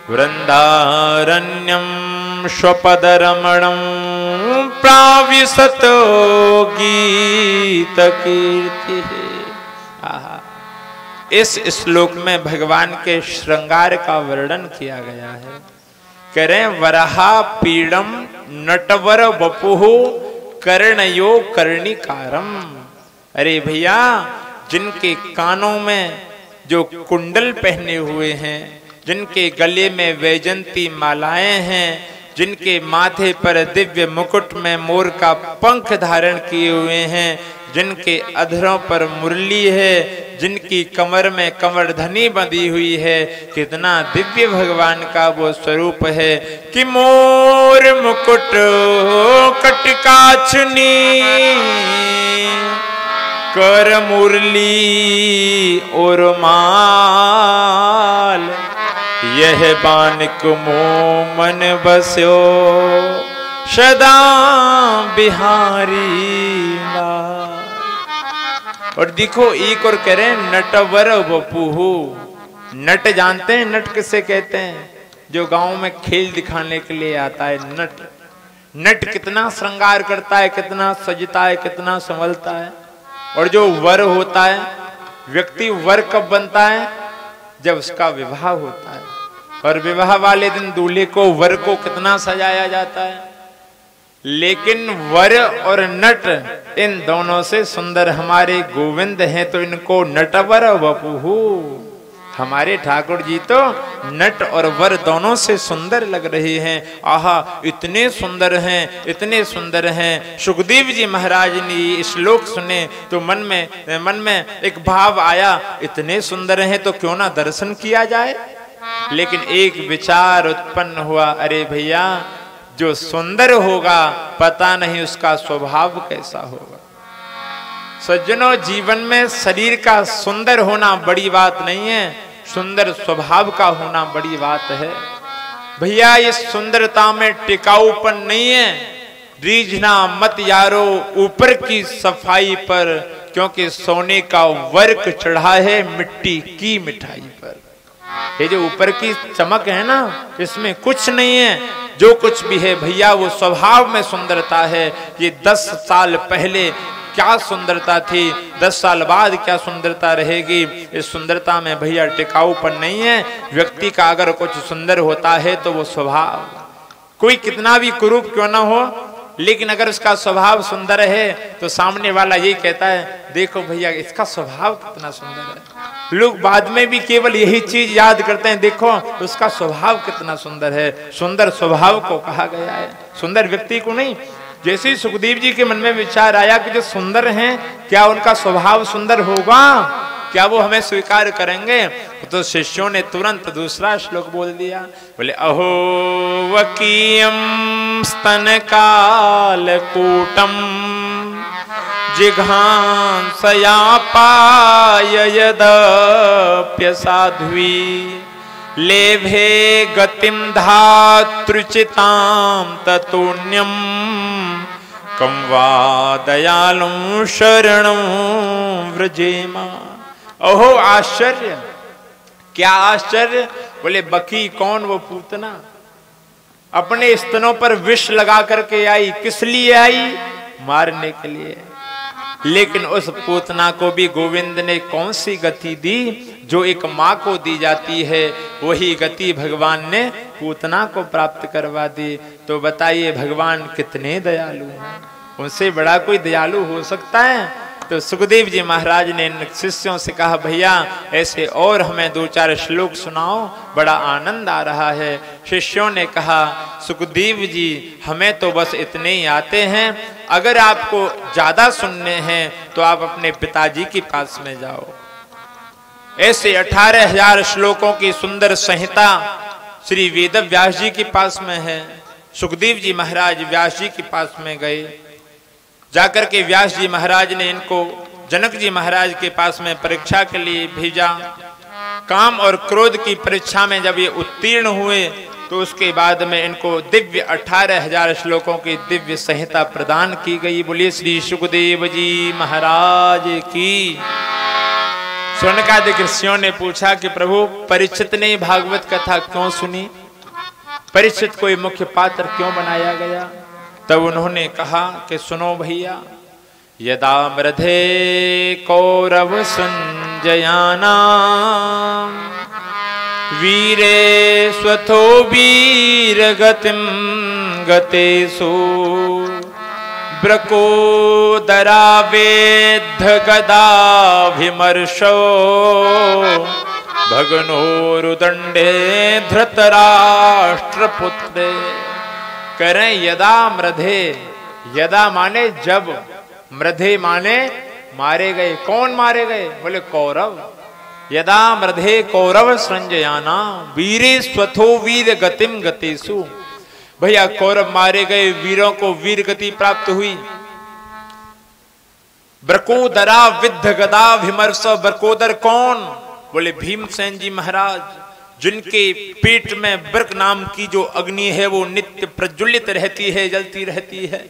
वृन्दारण्यं स्वपदरमणं प्राविशत गीत कीर्ति। आहा, इस श्लोक में भगवान के श्रृंगार का वर्णन किया गया है। कह रहे हैं वराहा पीड़म नटवर वपुः कर्णयो कर्णिकारम। अरे भैया, जिनके कानों में जो कुंडल पहने हुए हैं, जिनके गले में वैजंती मालाएं हैं, जिनके माथे पर दिव्य मुकुट में मोर का पंख धारण किए हुए हैं, जिनके अधरों पर मुरली है, जिनकी कमर में कमरधनी बंधी हुई है, कितना दिव्य भगवान का वो स्वरूप है कि मोर मुकुट कटकाछनी कर मुरली और माल यह बानिक मोमन बस्यो सदा बिहारी लाल। और देखो एक और कह रहे हैं नटवर वपुः। नट जानते हैं नट किसे कहते हैं? जो गांव में खेल दिखाने के लिए आता है नट। नट कितना श्रृंगार करता है, कितना सजता है, कितना संभलता है। और जो वर होता है, व्यक्ति वर कब बनता है? जब उसका विवाह होता है। और विवाह वाले दिन दूल्हे को वर को कितना सजाया जाता है। लेकिन वर और नट इन दोनों से सुंदर हमारे गोविंद हैं, तो इनको नटवर वपुः। हमारे ठाकुर जी तो नट और वर दोनों से सुंदर लग रहे हैं। आहा, इतने सुंदर हैं, इतने सुंदर हैं। सुखदेव जी महाराज ने श्लोक सुने तो मन में एक भाव आया, इतने सुंदर हैं तो क्यों ना दर्शन किया जाए। लेकिन एक विचार उत्पन्न हुआ, अरे भैया, जो सुंदर होगा पता नहीं उसका स्वभाव कैसा होगा। सज्जनों, जीवन में शरीर का सुंदर होना बड़ी बात नहीं है, सुंदर स्वभाव का होना बड़ी बात है। भैया इस सुंदरता में टिकाऊपन नहीं है, रीझना मत यारो ऊपर की सफाई पर, क्योंकि सोने का वर्क चढ़ा है मिट्टी की मिठाई पर। ये जो ऊपर की चमक है ना, इसमें कुछ नहीं है, जो कुछ भी है भैया वो स्वभाव में सुंदरता है। ये 10 साल पहले क्या सुंदरता थी, 10 साल बाद क्या सुंदरता रहेगी, इस सुंदरता में भैया टिकाऊपन नहीं है। व्यक्ति का अगर कुछ सुंदर होता है तो वो स्वभाव, कोई कितना भी कुरूप क्यों ना हो, लेकिन अगर उसका स्वभाव सुंदर है तो सामने वाला यही कहता है देखो भैया इसका स्वभाव कितना सुंदर है। लोग बाद में भी केवल यही चीज याद करते हैं, देखो उसका स्वभाव कितना सुंदर है। सुंदर स्वभाव को कहा गया है, सुंदर व्यक्ति को नहीं। जैसे ही सुखदेव जी के मन में विचार आया कि जो सुंदर हैं क्या उनका स्वभाव सुंदर होगा, क्या वो हमें स्वीकार करेंगे, तो शिष्यों ने तुरंत दूसरा श्लोक बोल दिया। बोले अहो वकीयम स्तन कालकूटम जिघांसया पाय यदप्य साध्वी लेभे गतिम धातृचिताम ततोन्यम कम वा दयालुं शरणं व्रजेमा। ओहो आश्चर्य, क्या आश्चर्य। बोले बकी कौन, वो पूतना अपने स्तनों पर विष लगा करके आई, किस लिए आई, मारने के लिए। लेकिन उस पूतना को भी गोविंद ने कौन सी गति दी, जो एक माँ को दी जाती है वही गति भगवान ने पूतना को प्राप्त करवा दी। तो बताइए भगवान कितने दयालु हैं, उनसे बड़ा कोई दयालु हो सकता है। तो सुखदेव जी महाराज ने इन शिष्यों से कहा भैया ऐसे और हमें 2-4 श्लोक सुनाओ, बड़ा आनंद आ रहा है। शिष्यों ने कहा सुखदेव जी हमें तो बस इतने ही आते हैं, अगर आपको ज्यादा सुनने हैं तो आप अपने पिताजी के पास में जाओ। ऐसे 18,000 श्लोकों की सुंदर संहिता श्री वेद व्यास जी के पास में है। सुखदेव जी महाराज व्यास जी के पास में गए, जाकर के व्यास जी महाराज ने इनको जनक जी महाराज के पास में परीक्षा के लिए भेजा। काम और क्रोध की परीक्षा में जब ये उत्तीर्ण हुए तो उसके बाद में इनको दिव्य 18,000 श्लोकों की दिव्य संहिता प्रदान की गई। बोलिए श्री सुखदेव जी महाराज की। शौनकादिक ऋषियों ने पूछा कि प्रभु परीक्षित ने भागवत कथा क्यों सुनी, परीक्षित को मुख्य पात्र क्यों बनाया गया। तब उन्होंने कहा कि सुनो भैया, यदा मृधे कौरव संजयाना वीरे स्वथो वीर गतिम गतेषु ब्रकोदरा वेद्ध गदाभिमर्शो भगनोरुदंडे धृतराष्ट्रपुत्रे। करें यदा मृधे, यदा माने जब, मृधे माने मारे गए। कौन मारे गए, बोले कौरव। यदा मृधे कौरव संजयाना वीरे स्वथो वीर गतिम गतेषु। भैया कौरव मारे गए, वीरों को वीर गति प्राप्त हुई। ब्रकोदरा विद्ध गदा विमर्श। ब्रकोदर कौन, बोले भीमसेन जी महाराज, जिनके पेट में ब्रक नाम की जो अग्नि है वो नित्य प्रज्वलित रहती है, जलती रहती है।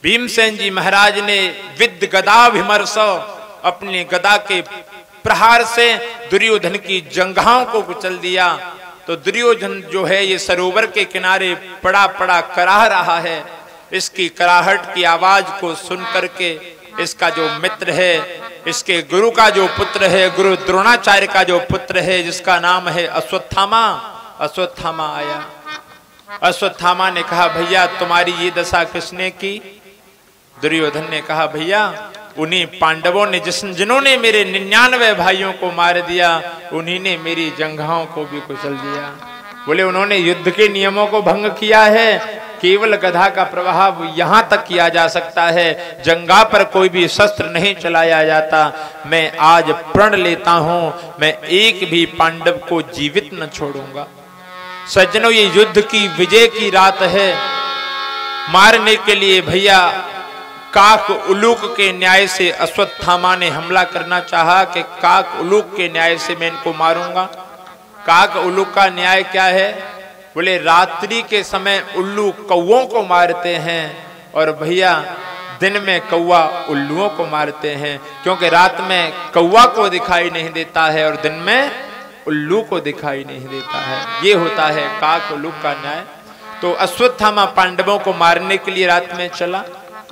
भीमसेन जी महाराज ने विद्ध गदा विमर्श, अपने गदा के प्रहार से दुर्योधन की जंघाओं को कुचल दिया। तो दुर्योधन जो है ये सरोवर के किनारे पड़ा पड़ा कराह रहा है। इसकी कराहट की आवाज को सुन करके इसका जो मित्र है, इसके गुरु का जो पुत्र है, गुरु द्रोणाचार्य का जो पुत्र है जिसका नाम है अश्वत्थामा, अश्वत्थामा आया। अश्वत्थामा ने कहा भैया तुम्हारी ये दशा किसने की। दुर्योधन ने कहा भैया उन्हीं पांडवों ने जिन्होंने मेरे 99 भाइयों को मार दिया, उन्हीं ने मेरी जंघाओं को भी कुचल दिया। बोले उन्होंने युद्ध के नियमों को भंग किया है, केवल गधा का प्रभाव यहां तक किया जा सकता है, जंगा पर कोई भी शस्त्र नहीं चलाया जाता। मैं आज प्रण लेता हूं मैं एक भी पांडव को जीवित न छोड़ूंगा। सज्जनों ये युद्ध की विजय की रात है, मारने के लिए भैया काक उलूक के न्याय से अश्वत्थामा ने हमला करना चाहा कि काक उलूक के न्याय से मैं इनको मारूंगा। काक उलूक का न्याय क्या है? बोले रात्रि के समय उल्लू कौओं को मारते हैं और भैया दिन में कौवा उल्लुओं को मारते हैं, क्योंकि रात में कौवा को दिखाई नहीं देता है और दिन में उल्लू को दिखाई नहीं देता है। ये होता है काक उल्लू का न्याय। तो अश्वत्थामा पांडवों को मारने के लिए रात में चला,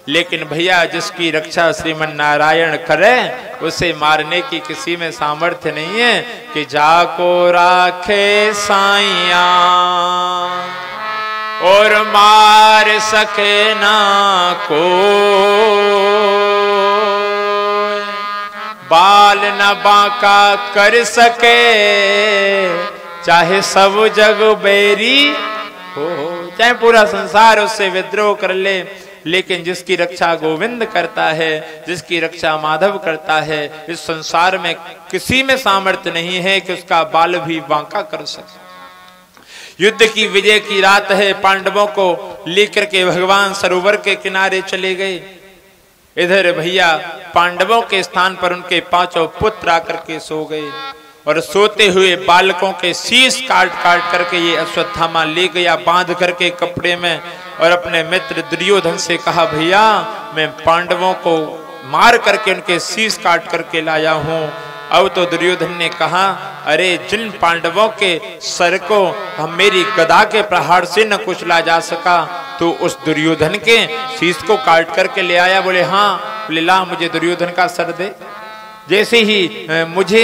लेकिन भैया जिसकी रक्षा श्रीमन नारायण करे उसे मारने की किसी में सामर्थ्य नहीं है कि जाको राखे साइया और मार सके ना को, बाल न बांका कर सके चाहे सब जग बैरी हो, चाहे पूरा संसार उससे विद्रोह कर ले, लेकिन जिसकी रक्षा गोविंद करता है, जिसकी रक्षा माधव करता है, इस संसार में किसी में सामर्थ्य नहीं है कि उसका बाल भी बांका कर सके। युद्ध की विजय की रात है, पांडवों को लेकर के भगवान सरोवर के किनारे चले गए। इधर भैया पांडवों के स्थान पर उनके 5 पुत्र आकर के सो गए और सोते हुए बालकों के शीश काट काट करके ये अश्वत्थामा ले गया बांध करके कपड़े में और अपने मित्र दुर्योधन से कहा, भैया मैं पांडवों को मार करके उनके शीश काट करके लाया हूं। अब तो दुर्योधन ने कहा, अरे जिन पांडवों के सर को हम मेरी गदा के प्रहार से न कुचला जा सका, तो उस दुर्योधन के शीश को काट करके ले आया। बोले हाँ, बोले ला मुझे दुर्योधन का सर दे। जैसे ही मुझे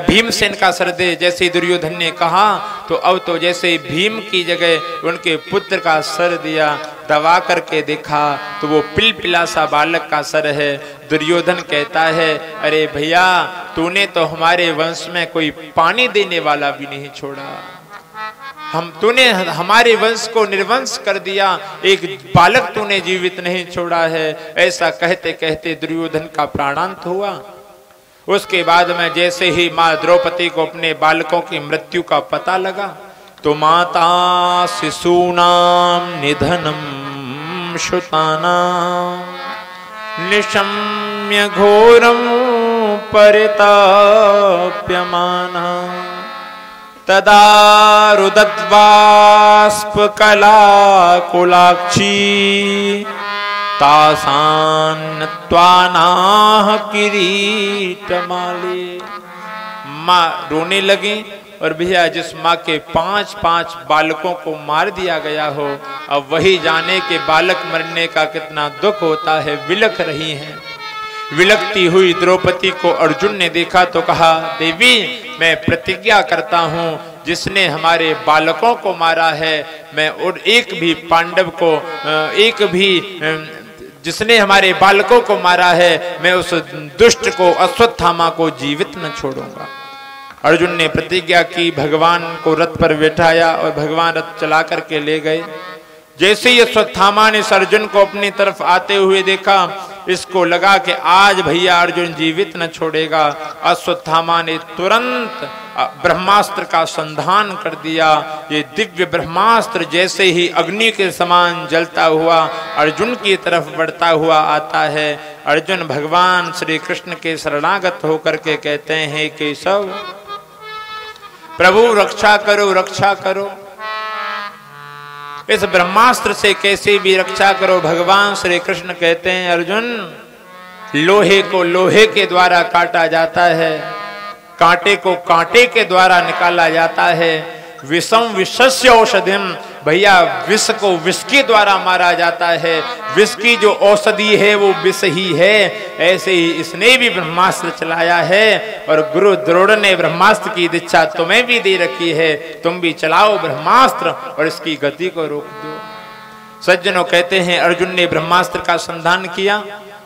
भीमसेन का सर दे, जैसे ही दुर्योधन ने कहा, तो अब तो जैसे भीम की जगह उनके पुत्र का सर दिया। दबा करके देखा तो वो पिलपिला सा बालक का सर है। दुर्योधन कहता है, अरे भैया तूने तो हमारे वंश में कोई पानी देने वाला भी नहीं छोड़ा, तूने हमारे वंश को निर्वंश कर दिया, एक बालक तूने जीवित नहीं छोड़ा है। ऐसा कहते कहते दुर्योधन का प्राणांत हुआ। उसके बाद में जैसे ही माँ द्रौपदी को अपने बालकों की मृत्यु का पता लगा, तो माता शिशूनाम निधनम श्रुतानाम निशम्य घोरम परिताप्यमाना तदा रुदद्वास्प कला कुलाक्षी तासान्त्वानाह किरीटमाले। माँ रोने लगी और भैया जिस माँ के 5-5 बालकों को मार दिया गया हो, अब वही जाने के बालक मरने का कितना दुख होता है, विलख रही हैं। विलखती हुई द्रौपदी को अर्जुन ने देखा तो कहा, देवी मैं प्रतिज्ञा करता हूँ जिसने हमारे बालकों को मारा है, मैं और एक भी पांडव को जिसने हमारे बालकों को मारा है, मैं उस दुष्ट को अश्वत्थामा को जीवित न छोड़ूंगा। अर्जुन ने प्रतिज्ञा की, भगवान को रथ पर बैठाया और भगवान रथ चला करके ले गए। जैसे ही अश्वत्थामा ने अर्जुन को अपनी तरफ आते हुए देखा, इसको लगा कि आज भैया अर्जुन जीवित न छोड़ेगा। अश्वत्थामा ने तुरंत ब्रह्मास्त्र का संधान कर दिया। ये दिव्य ब्रह्मास्त्र जैसे ही अग्नि के समान जलता हुआ अर्जुन की तरफ बढ़ता हुआ आता है। अर्जुन भगवान श्री कृष्ण के शरणागत होकर के कहते हैं, केशव प्रभु रक्षा करो, रक्षा करो, इस ब्रह्मास्त्र से कैसे भी रक्षा करो। भगवान श्री कृष्ण कहते हैं, अर्जुन लोहे को लोहे के द्वारा काटा जाता है, कांटे को कांटे के द्वारा निकाला जाता है। विषम विषस्य औषधिम, भैया विष को विष के द्वारा मारा जाता है। विष की जो औषधि है वो विष ही है। ऐसे ही इसने भी ब्रह्मास्त्र चलाया है और गुरु द्रोण ने ब्रह्मास्त्र की दीक्षा तुम्हें भी दे रखी है। तुम भी चलाओ ब्रह्मास्त्र और इसकी गति को रोक दो। सज्जनों कहते हैं, अर्जुन ने ब्रह्मास्त्र का संधान किया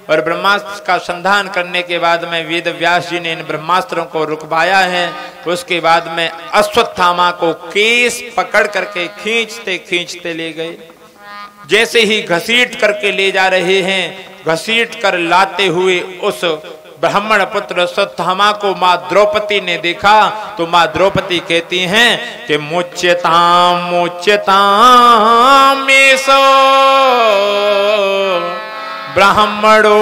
और ब्रह्मास्त्र का संधान करने के बाद में वेद व्यास जी ने इन ब्रह्मास्त्रों को रुकवाया है। उसके बाद में अश्वत्थामा को केस पकड़ करके खींचते खींचते ले गए। जैसे ही घसीट करके ले जा रहे हैं, घसीट कर लाते हुए उस ब्राह्मण पुत्र अश्वत्थामा को मां द्रौपदी ने देखा तो मां द्रौपदी कहती हैं कि मुच्यताम मेषो ब्राह्मणो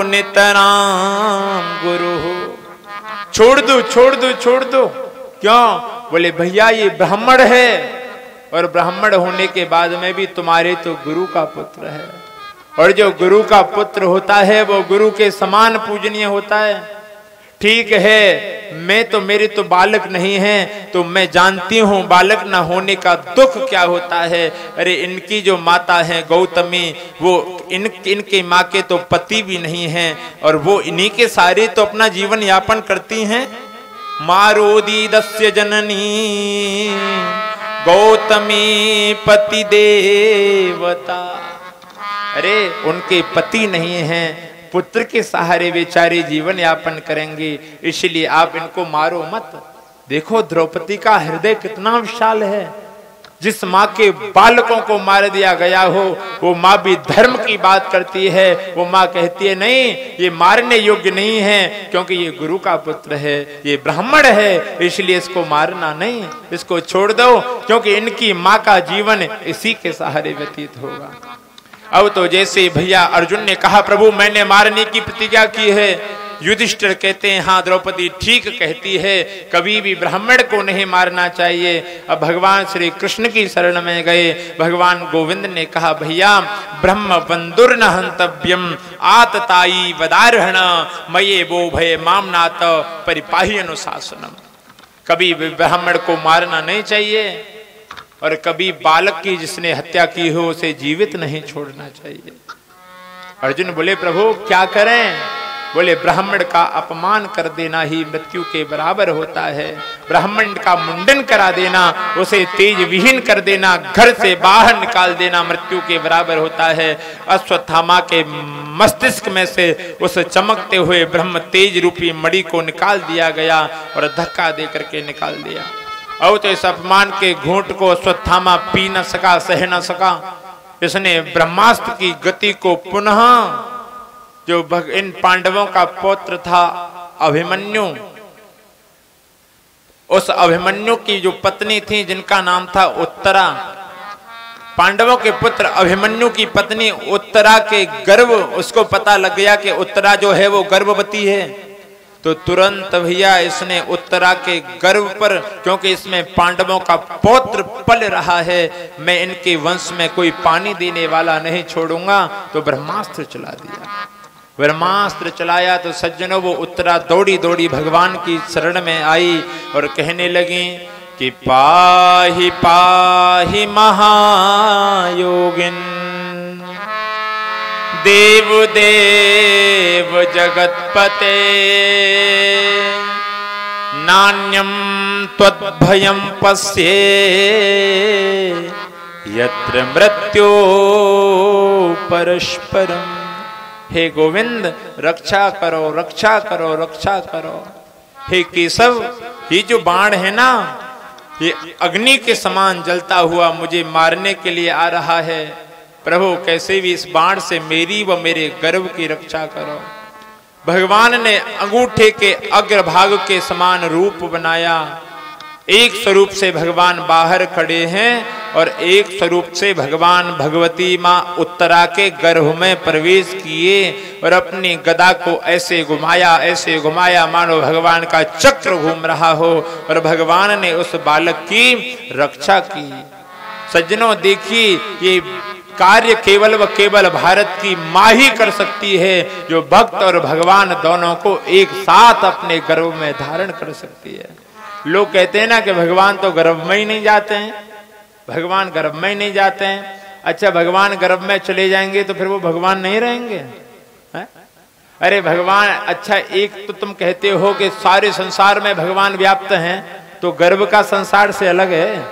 नितराम गुरु। छोड़ दो छोड़ दो छोड़ दो। क्यों? बोले भैया ये ब्राह्मण है और ब्राह्मण होने के बाद में भी तुम्हारे तो गुरु का पुत्र है, और जो गुरु का पुत्र होता है वो गुरु के समान पूजनीय होता है। ठीक है, मैं तो मेरे तो बालक नहीं है, तो मैं जानती हूं बालक न होने का दुख क्या होता है। अरे इनकी जो माता है गौतमी, वो इनके माँ के तो पति भी नहीं हैं और वो इन्हीं के सारे तो अपना जीवन यापन करती हैं। मारोदी दस्य जननी गौतमी पति देवता। अरे उनके पति नहीं हैं, पुत्र के सहारे बेचारे जीवन यापन करेंगे, इसलिए आप इनको मारो मत। देखो द्रौपदी का हृदय कितना विशाल है। जिस माँ के बालकों को मार दिया गया हो वो माँ भी धर्म की बात करती है। वो माँ कहती है नहीं, ये मारने योग्य नहीं है क्योंकि ये गुरु का पुत्र है, ये ब्राह्मण है, इसलिए इसको मारना नहीं, इसको छोड़ दो क्योंकि इनकी माँ का जीवन इसी के सहारे व्यतीत होगा। अब तो जैसे भैया अर्जुन ने कहा प्रभु मैंने मारने की प्रतिज्ञा की है, युधिष्ठिर कहते हैं हाँ द्रौपदी ठीक कहती है, कभी भी ब्राह्मण को नहीं मारना चाहिए। अब भगवान श्री कृष्ण की शरण में गए। भगवान गोविंद ने कहा भैया ब्रह्म बंधुर न हंतव्यम आतताई वदारहण मये वो भय मामनाथ परिपाही अनुशासनम। कभी भी ब्राह्मण को मारना नहीं चाहिए और कभी बालक की जिसने हत्या की हो उसे जीवित नहीं छोड़ना चाहिए। अर्जुन बोले प्रभु क्या करें? बोले ब्राह्मण का अपमान कर देना ही मृत्यु के बराबर होता है। ब्राह्मण का मुंडन करा देना, उसे तेज विहीन कर देना, घर से बाहर निकाल देना मृत्यु के बराबर होता है। अश्वत्थामा के मस्तिष्क में से उस चमकते हुए ब्रह्म तेज रूपी मणि को निकाल दिया गया और धक्का दे करके निकाल दिया। और तो इस अपमान के घूंट को अश्वत्थामा पी न सका, सह न सका। इसने ब्रह्मास्त्र की गति को पुनः जो इन पांडवों का पौत्र था अभिमन्यु, उस अभिमन्यु की जो पत्नी थी जिनका नाम था उत्तरा, पांडवों के पुत्र अभिमन्यु की पत्नी उत्तरा के गर्भ उसको पता लग गया कि उत्तरा जो है वो गर्भवती है, तो तुरंत भैया इसने उत्तरा के गर्भ पर, क्योंकि इसमें पांडवों का पौत्र पल रहा है, मैं इनके वंश में कोई पानी देने वाला नहीं छोड़ूंगा, तो ब्रह्मास्त्र चला दिया। ब्रह्मास्त्र चलाया तो सज्जनों वो उत्तरा दौड़ी दौड़ी भगवान की शरण में आई और कहने लगी कि पाहि पाहि महायोगिन देव देव जगतपते नान्यम त्वद्भयं पश्ये यत्र मृत्यो परस्परम। हे गोविंद रक्षा करो रक्षा करो रक्षा करो। हे केशव ये जो बाण है ना ये अग्नि के समान जलता हुआ मुझे मारने के लिए आ रहा है। प्रभु कैसे भी इस बाण से मेरी व मेरे गर्भ की रक्षा करो। भगवान ने अंगूठे के अग्रभाग के समान रूप बनाया। एक स्वरूप से भगवान बाहर खड़े हैं और एक स्वरूप से भगवान भगवती माँ उत्तरा के गर्भ में प्रवेश किए और अपनी गदा को ऐसे घुमाया मानो भगवान का चक्र घूम रहा हो और भगवान ने उस बालक की रक्षा की। सज्जनों देखिए ये कार्य केवल व केवल भारत की माँ ही कर सकती है, जो भक्त और भगवान दोनों को एक साथ अपने गर्भ में धारण कर सकती है। लोग कहते हैं ना कि भगवान तो गर्भ में ही नहीं जाते हैं, भगवान गर्भ में ही नहीं जाते हैं। अच्छा भगवान गर्भ में चले जाएंगे तो फिर वो भगवान नहीं रहेंगे है? अरे भगवान, अच्छा एक तो तुम कहते हो कि सारे संसार में भगवान व्याप्त हैं, तो गर्भ का संसार से अलग है,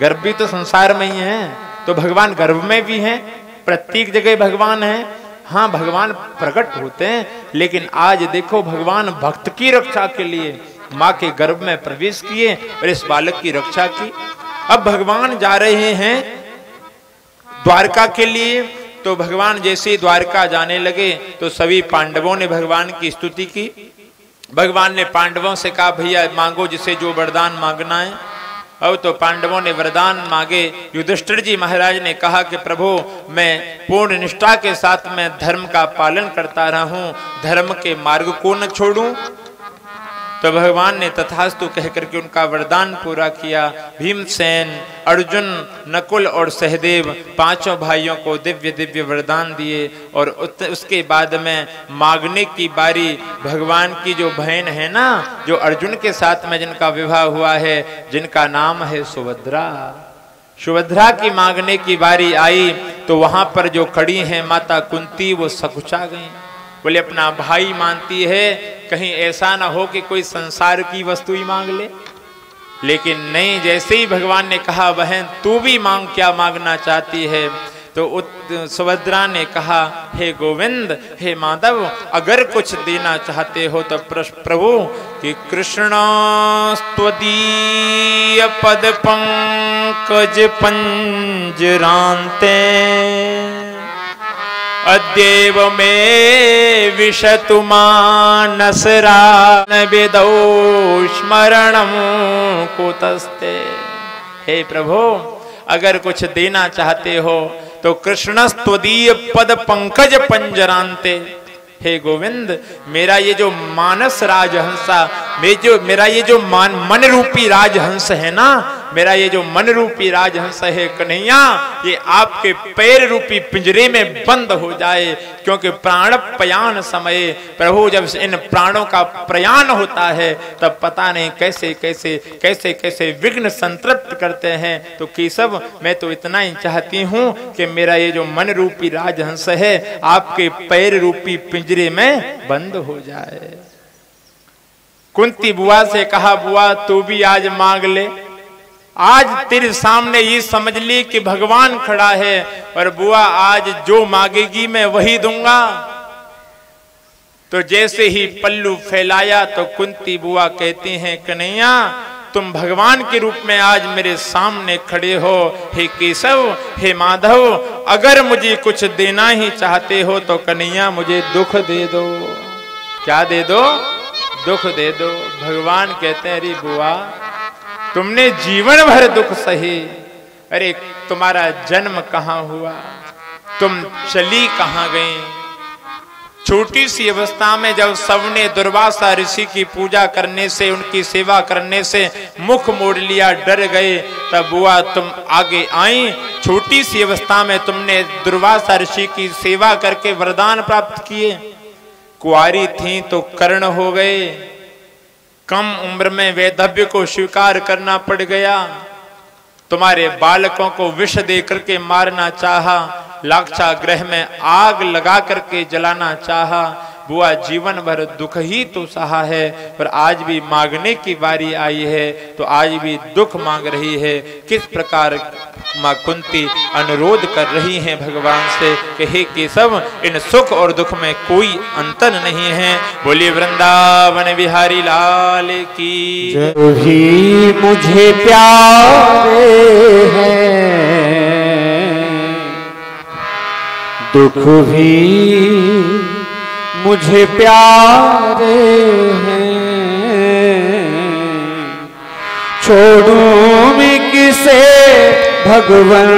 गर्भ भी तो संसार में ही है, तो भगवान गर्भ में भी हैं, प्रत्येक जगह भगवान है। हाँ भगवान प्रकट होते हैं, लेकिन आज देखो भगवान भक्त की रक्षा के लिए माँ के गर्भ में प्रवेश किए और इस बालक की रक्षा की। अब भगवान जा रहे हैं द्वारका के लिए, तो तो भगवान जैसे ही द्वारका जाने लगे तो सभी पांडवों ने भगवान की स्तुति की। भगवान ने पांडवों से कहा, भैया मांगो जिसे जो वरदान मांगना है। अब तो पांडवों ने वरदान मांगे। युधिष्ठिर जी महाराज ने कहा कि प्रभु, मैं पूर्ण निष्ठा के साथ मैं धर्म का पालन करता रहा हूं, धर्म के मार्ग को न छोड़ूं। तो भगवान ने तथास्तु कहकर के उनका वरदान पूरा किया। भीमसेन, अर्जुन, नकुल और सहदेव पांचों भाइयों को दिव्य दिव्य वरदान दिए। और उसके बाद में मांगने की बारी भगवान की जो बहन है ना, जो अर्जुन के साथ में जिनका विवाह हुआ है, जिनका नाम है सुभद्रा, सुभद्रा की मांगने की बारी आई तो वहां पर जो खड़ी हैं माता कुंती, वो सकुचा गई। बोले अपना भाई मानती है, कहीं ऐसा ना हो कि कोई संसार की वस्तु ही मांग ले। लेकिन नहीं, जैसे ही भगवान ने कहा बहन तू भी मांग, क्या मांगना चाहती है, तो सुभद्रा ने कहा, हे गोविंद, हे माधव, अगर कुछ देना चाहते हो तो प्रभु कि कृष्ण त्वदीय पद पंकज पंजरान्ते अद्यैव मे विशतु मानसरान विदौ स्मरणं कुतस्ते। हे प्रभु, अगर कुछ देना चाहते हो तो कृष्णस्त्वदीय पद पंकज पंजरान्ते। हे गोविंद, मेरा ये जो मानस राजहंसा, मेरा ये जो मन रूपी राजहंस है ना, मेरा ये जो मन रूपी राजहंस है कन्हैया, ये आपके पैर रूपी पिंजरे में बंद हो जाए। क्योंकि प्राण प्रयाण समय, प्रभु जब इन प्राणों का प्रयाण होता है तब पता नहीं कैसे कैसे कैसे कैसे विघ्न संतृप्त करते हैं। तो केशव, मैं तो इतना ही चाहती हूं कि मेरा ये जो मन रूपी राजहंस है आपके पैर रूपी पिंजरे में बंद हो जाए। कुंती बुआ से कहा, बुआ तू भी आज मांग ले, आज तेरे सामने ये समझ ली कि भगवान खड़ा है, और बुआ आज जो मांगेगी मैं वही दूंगा। तो जैसे ही पल्लू फैलाया तो कुंती बुआ कहती हैं, कन्हैया तुम भगवान के रूप में आज मेरे सामने खड़े हो। हे केशव, हे माधव, अगर मुझे कुछ देना ही चाहते हो तो कन्हैया मुझे दुख दे दो। क्या दे दो? दुख दे दो। भगवान कहते हैं, अरे बुआ तुमने जीवन भर दुख सही, अरे तुम्हारा जन्म कहाँ हुआ, तुम चली कहाँ गई। छोटी सी अवस्था में जब सबने दुर्वासा ऋषि की पूजा करने से, उनकी सेवा करने से मुख मोड़ लिया, डर गए, तब बुआ तुम आगे आई। छोटी सी अवस्था में तुमने दुर्वासा ऋषि की सेवा करके वरदान प्राप्त किए। कुंवारी थी तो कर्ण हो गए, कम उम्र में वैधव्य को स्वीकार करना पड़ गया। तुम्हारे बालकों को विष दे करके मारना चाहा, लाक्षा ग्रह में आग लगा करके जलाना चाहा। बुआ जीवन भर दुख ही तो सहा है, पर आज भी मांगने की बारी आई है तो आज भी दुख मांग रही है। किस प्रकार मां कुंती अनुरोध कर रही हैं भगवान से कि हे केशव, इन सुख और दुख में कोई अंतर नहीं है। बोलिए वृंदावन बिहारी लाल की। जो भी मुझे प्यारे हैं, दुख भी मुझे प्यारे हैं। छोड़ूं मैं किसे भगवन,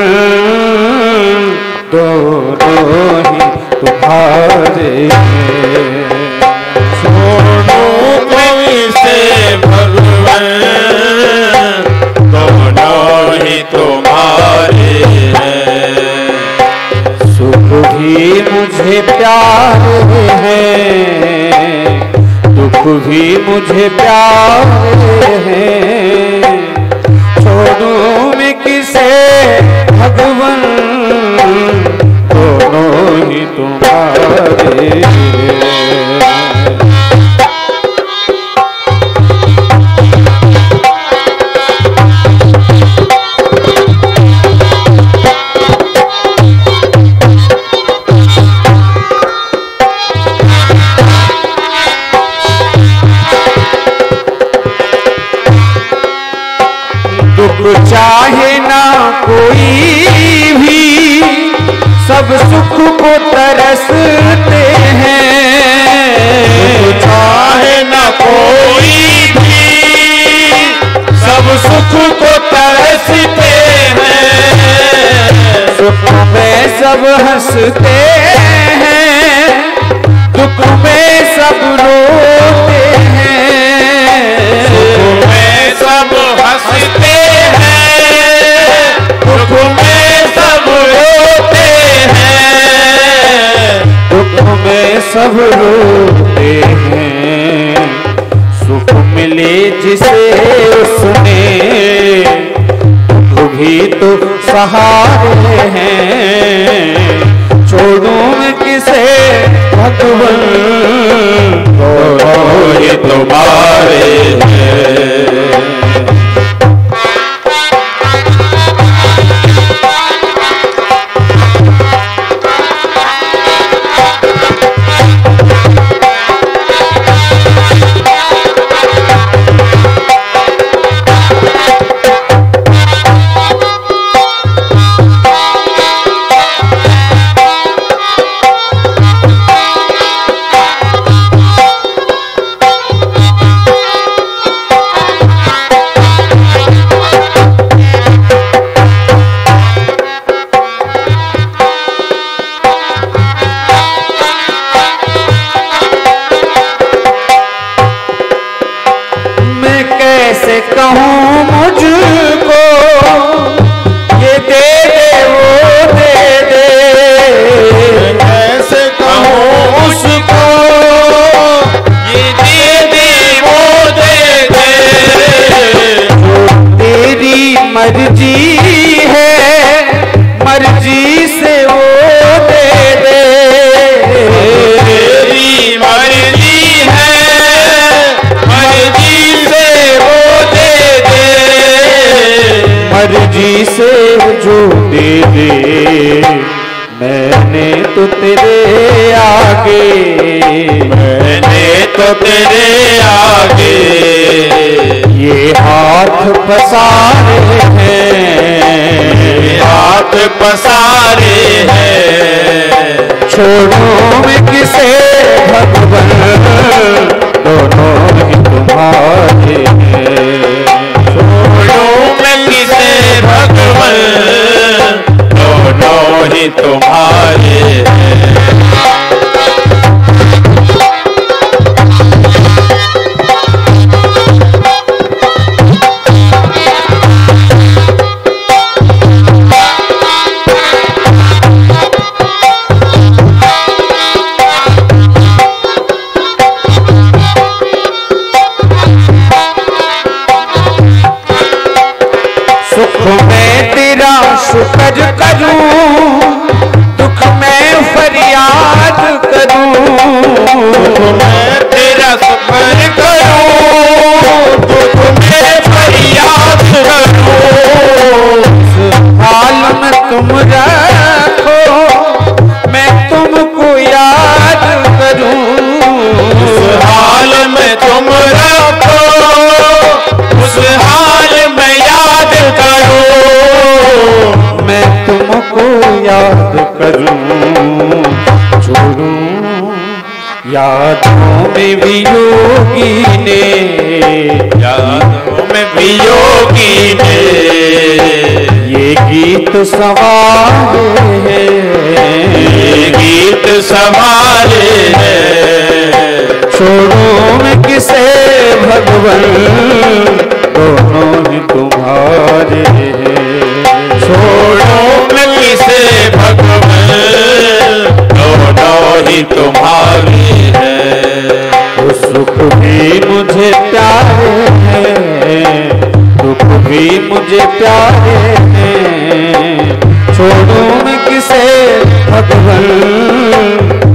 दोनों ही तुम्हारे हैं। छोड़ूं मैं किसे भगवन, दोनों ही तुम्हारे हैं। सुख भी मुझे प्यारे हैं, दुख भी मुझे प्यारे हैं। छोड़ूं मैं किसे भगवन, दोनों ही तुम्हारे हैं। सब सुख को तरसते हैं, चाहे न कोई भी सब सुख को तरसते हैं। सुख में सब हंसते हैं, दुख में सब रोते हैं। सुख में सब हंसते हैं, दुख में सब रोते हैं। दुख में सब रोते हैं। सुख मिले जिसे उसने दुख भी तो सहारे हैं। छोड़ूं मैं किसे भगवान, दोनों ही तुम्हारे हैं। कहूँ मुझको ये दे दे वो दे दे, कैसे कहूँ उसको ये दे दे वो दे दे। तेरी मर्जी है, मर्जी से वो दे दे। तेरी मर्जी है, मर्जी से वो मर्जी से जो दे दे। मैंने तो तेरे आगे, मैंने तो तेरे आगे ये हाथ पसारे हैं, हाथ पसारे हैं। छोड़ो मैं किसे भगवान, दोनों ही तुम्हारे हैं। भगवान दोनों ही तुम्हारे हैं। शुक्र करूं, दुख में फरियाद करूं। मैं तेरा शुक्र करूं, दुख में फरियाद करूं। हाल में तुम रखो, मैं तुमको याद करूं। हाल में तुम रखो, उस हाल में याद करूं। मैं तुमको याद करूं, छोड़ूं यादों में भी योगी ने, यादों में भी योगी ने ये गीत संवारे हैं, ये गीत संवारे हैं। छोड़ूं मैं किसे भगवान, दोनों ही तुम्हारे हैं। छोड़ो मैं किसे भगवान, दोनों ही तुम्हारे हैं। वो सुख भी मुझे प्यारे हैं, दुख भी मुझे प्यारे हैं। छोड़ो मैं किसे भगवान,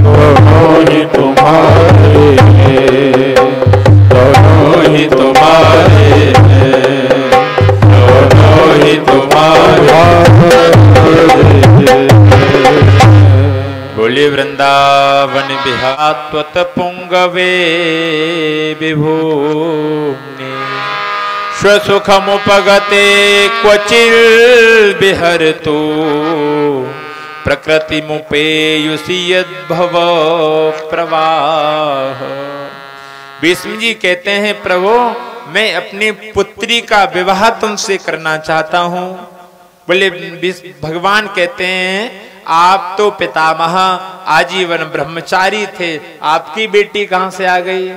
दोनों ही तुम्हारे हैं, दोनों ही तुम्हारे हैं, दोनों ही तुम्हारे। बोलिए वृंदावन बिहात्वत पुंगवे विभूमि स्वसुखमुपगते क्वचिल बिहरतु प्रकृति मुपेयुषियद्भव प्रवाह। भीष्म जी कहते हैं प्रभु मैं अपनी पुत्री का विवाह तुमसे करना चाहता हूं। बोले भगवान कहते हैं आप तो पितामह आजीवन ब्रह्मचारी थे, आपकी बेटी कहां से आ गई?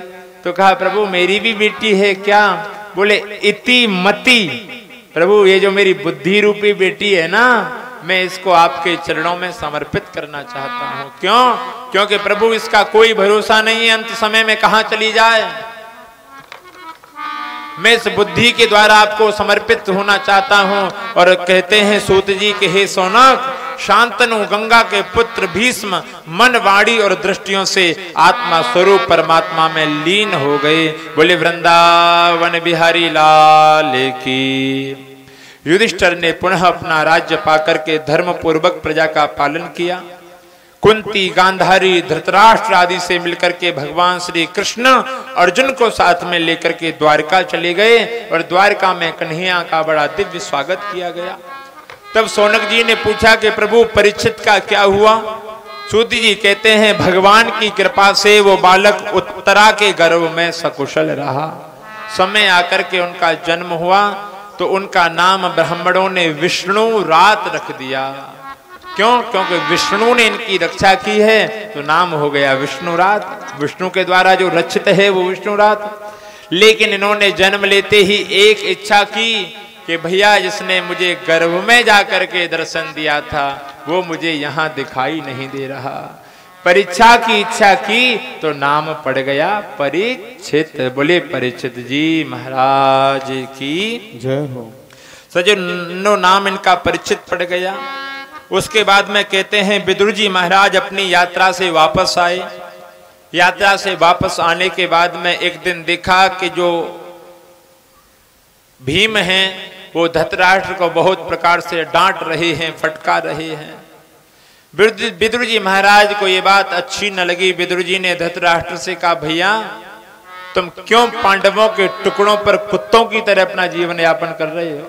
तो कहा प्रभु मेरी भी बेटी है क्या? बोले इति मति, प्रभु ये जो मेरी बुद्धि रूपी बेटी है ना, मैं इसको आपके चरणों में समर्पित करना चाहता हूं। क्यों? क्योंकि प्रभु इसका कोई भरोसा नहीं है अंत समय में कहां चली जाए। मैं इस बुद्धि के द्वारा आपको समर्पित होना चाहता हूं। और कहते हैं सूत जी के हे सौनक, शांतनु गंगा के पुत्र भीष्म मन वाणी और दृष्टियों से आत्मा स्वरूप परमात्मा में लीन हो गए। बोले वृंदावन बिहारी लाल की। युधिष्ठिर ने पुनः अपना राज्य पाकर के धर्म पूर्वक प्रजा का पालन किया। कुंती गांधारी धृतराष्ट्र आदि से मिलकर के भगवान श्री कृष्ण अर्जुन को साथ में लेकर के द्वारका चले गए और द्वारका में कन्हैया का बड़ा दिव्य स्वागत किया गया। तब सौनक जी ने पूछा कि प्रभु परीक्षित का क्या हुआ? सूत जी कहते हैं भगवान की कृपा से वो बालक उत्तरा के गर्भ में सकुशल रहा। समय आकर के उनका जन्म हुआ तो उनका नाम ब्राह्मणों ने विष्णु रात रख दिया। क्यों? क्योंकि विष्णु ने इनकी रक्षा की है तो नाम हो गया विष्णु रात। विष्णु के द्वारा जो रक्षित है वो विष्णु रात। लेकिन इन्होंने जन्म लेते ही एक इच्छा की कि भैया जिसने मुझे गर्भ में जाकर के दर्शन दिया था वो मुझे यहाँ दिखाई नहीं दे रहा। परीक्षा की इच्छा की तो नाम पड़ गया परीक्षित। बोले परीक्षित जी महाराज की जय हो। सजनो नाम इनका परीक्षित पड़ गया। उसके बाद में कहते हैं विदुर जी महाराज अपनी यात्रा से वापस आए। यात्रा से वापस आने के बाद में एक दिन देखा कि जो भीम हैं वो धृतराष्ट्र को बहुत प्रकार से डांट रहे हैं, फटकार रहे हैं। विदुर जी महाराज को ये बात अच्छी न लगी। विदुर जी ने धृतराष्ट्र से कहा भैया तुम क्यों पांडवों के टुकड़ों पर कुत्तों की तरह अपना जीवन यापन कर रहे हो?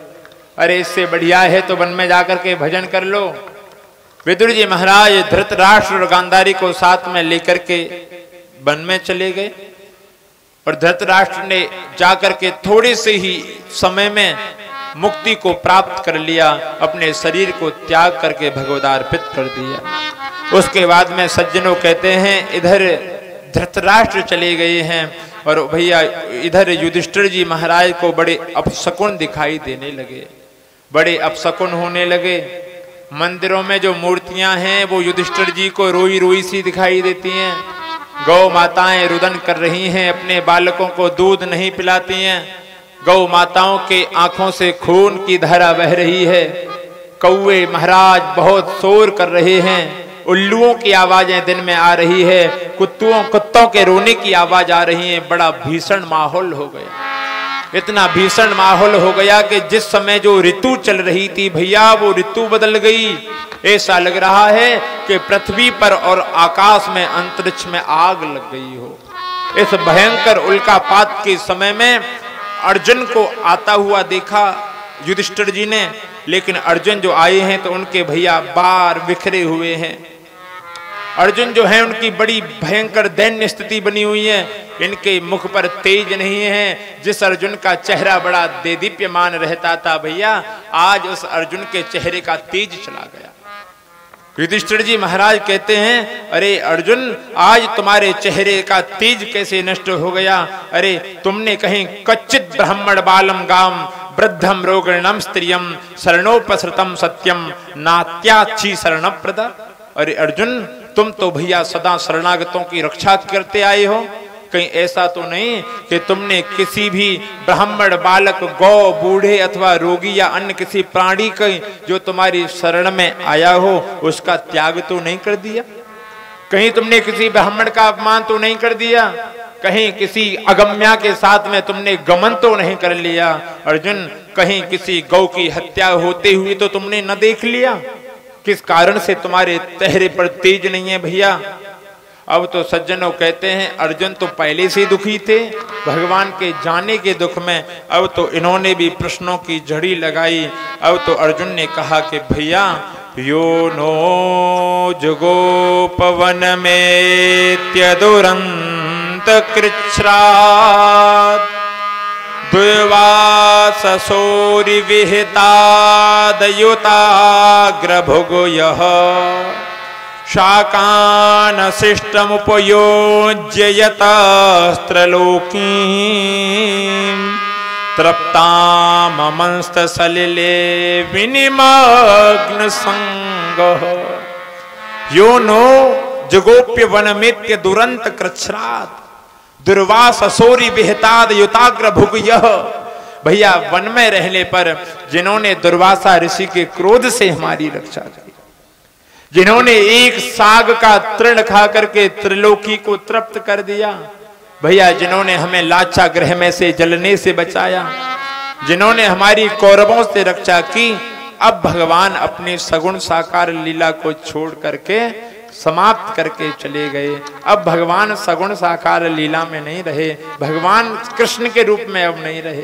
अरे इससे बढ़िया है तो वन में जाकर के भजन कर लो। विदुर जी महाराज धृतराष्ट्र और गांधारी को साथ में लेकर के वन में चले गए और धृतराष्ट्र ने जाकर के थोड़े से ही समय में मुक्ति को प्राप्त कर लिया, अपने शरीर को त्याग करके भगवदार्पित कर दिया। उसके बाद में सज्जनों कहते हैं इधर धृतराष्ट्र चले गए हैं और भैया इधर युधिष्ठिर जी महाराज को बड़े अपशकुन दिखाई देने लगे, बड़े अपशकुन होने लगे। मंदिरों में जो मूर्तियां हैं वो युधिष्ठिर जी को रोई रोई सी दिखाई देती हैं। गौ माताएं रुदन कर रही हैं, अपने बालकों को दूध नहीं पिलाती हैं। गौ माताओं के आंखों से खून की धारा बह रही है। कौवे महाराज बहुत शोर कर रहे हैं। उल्लुओं की आवाजें दिन में आ रही है। कुत्तों के रोने की आवाज आ रही है। बड़ा भीषण माहौल हो गया। इतना भीषण माहौल हो गया कि जिस समय जो ऋतु चल रही थी भैया वो ऋतु बदल गई। ऐसा लग रहा है कि पृथ्वी पर और आकाश में अंतरिक्ष में आग लग गई हो। इस भयंकर उल्कापात के समय में अर्जुन को आता हुआ देखा युधिष्ठिर जी ने, लेकिन अर्जुन जो आए हैं तो उनके भैया बार बिखरे हुए हैं। अर्जुन जो है उनकी बड़ी भयंकर दैन्य स्थिति बनी हुई है। इनके मुख पर तेज नहीं है। जिस अर्जुन का चेहरा बड़ा देदीप्यमान रहता था भैया आज उस अर्जुन के चेहरे का तेज चला गया। युधिष्ठिर जी महाराज कहते हैं अरे अर्जुन आज तुम्हारे चेहरे का तेज कैसे नष्ट हो गया? अरे तुमने कहीं कच्चित ब्राह्मण बालम गाम वृद्धम रोगणम स्त्रियम शरणोपसृतम सत्यम नात्याची शरणप्रद। अरे अर्जुन तुम तो भैया सदा शरणागतों की रक्षा करते आए हो। कहीं ऐसा तो नहीं कि तुमने किसी भी ब्राह्मण बालक गौ बूढ़े अथवा रोगी या अन्य किसी प्राणी का जो तुम्हारी शरण में आया हो उसका त्याग तो नहीं कर दिया? कहीं तुमने किसी ब्राह्मण का अपमान तो नहीं कर दिया? कहीं किसी अगम्या के साथ में तुमने गमन तो नहीं कर लिया? अर्जुन कहीं किसी गौ की हत्या होते हुए तो तुमने न देख लिया? किस कारण से तुम्हारे चेहरे पर तेज नहीं है भैया? अब तो सज्जनों कहते हैं अर्जुन तो पहले से दुखी थे भगवान के जाने के दुख में। अब तो इन्होंने भी प्रश्नों की झड़ी लगाई। अब तो अर्जुन ने कहा कि भैया यो नो जुगोपवन मेत्यदुरंत कृच्छ्रात् द्विवाससोरि विहितादयुताग्रभुगुयः शाकानशिष्टमुपयोज्य यतस्त्रलोकीम् तृप्तामंस्तसलिले विनिमग्न संगः यो नो जुगोप्य वनमेत्य दुरंत कृच्छ्रात् दुर्वास असोरी विहिताद युताग्र भुगयः। भैया वन में रहने पर जिन्होंने दुर्वासा ऋषि के क्रोध से हमारी रक्षा की, जिन्होंने एक साग का तृण खा करके त्रिलोकी को तृप्त कर दिया, भैया जिन्होंने हमें लाचा ग्रह में से जलने से बचाया, जिन्होंने हमारी कौरवों से रक्षा की, अब भगवान अपनी सगुण साकार लीला को छोड़ करके समाप्त करके चले गए। अब भगवान सगुण साकार लीला में नहीं रहे, भगवान कृष्ण के रूप में अब नहीं रहे।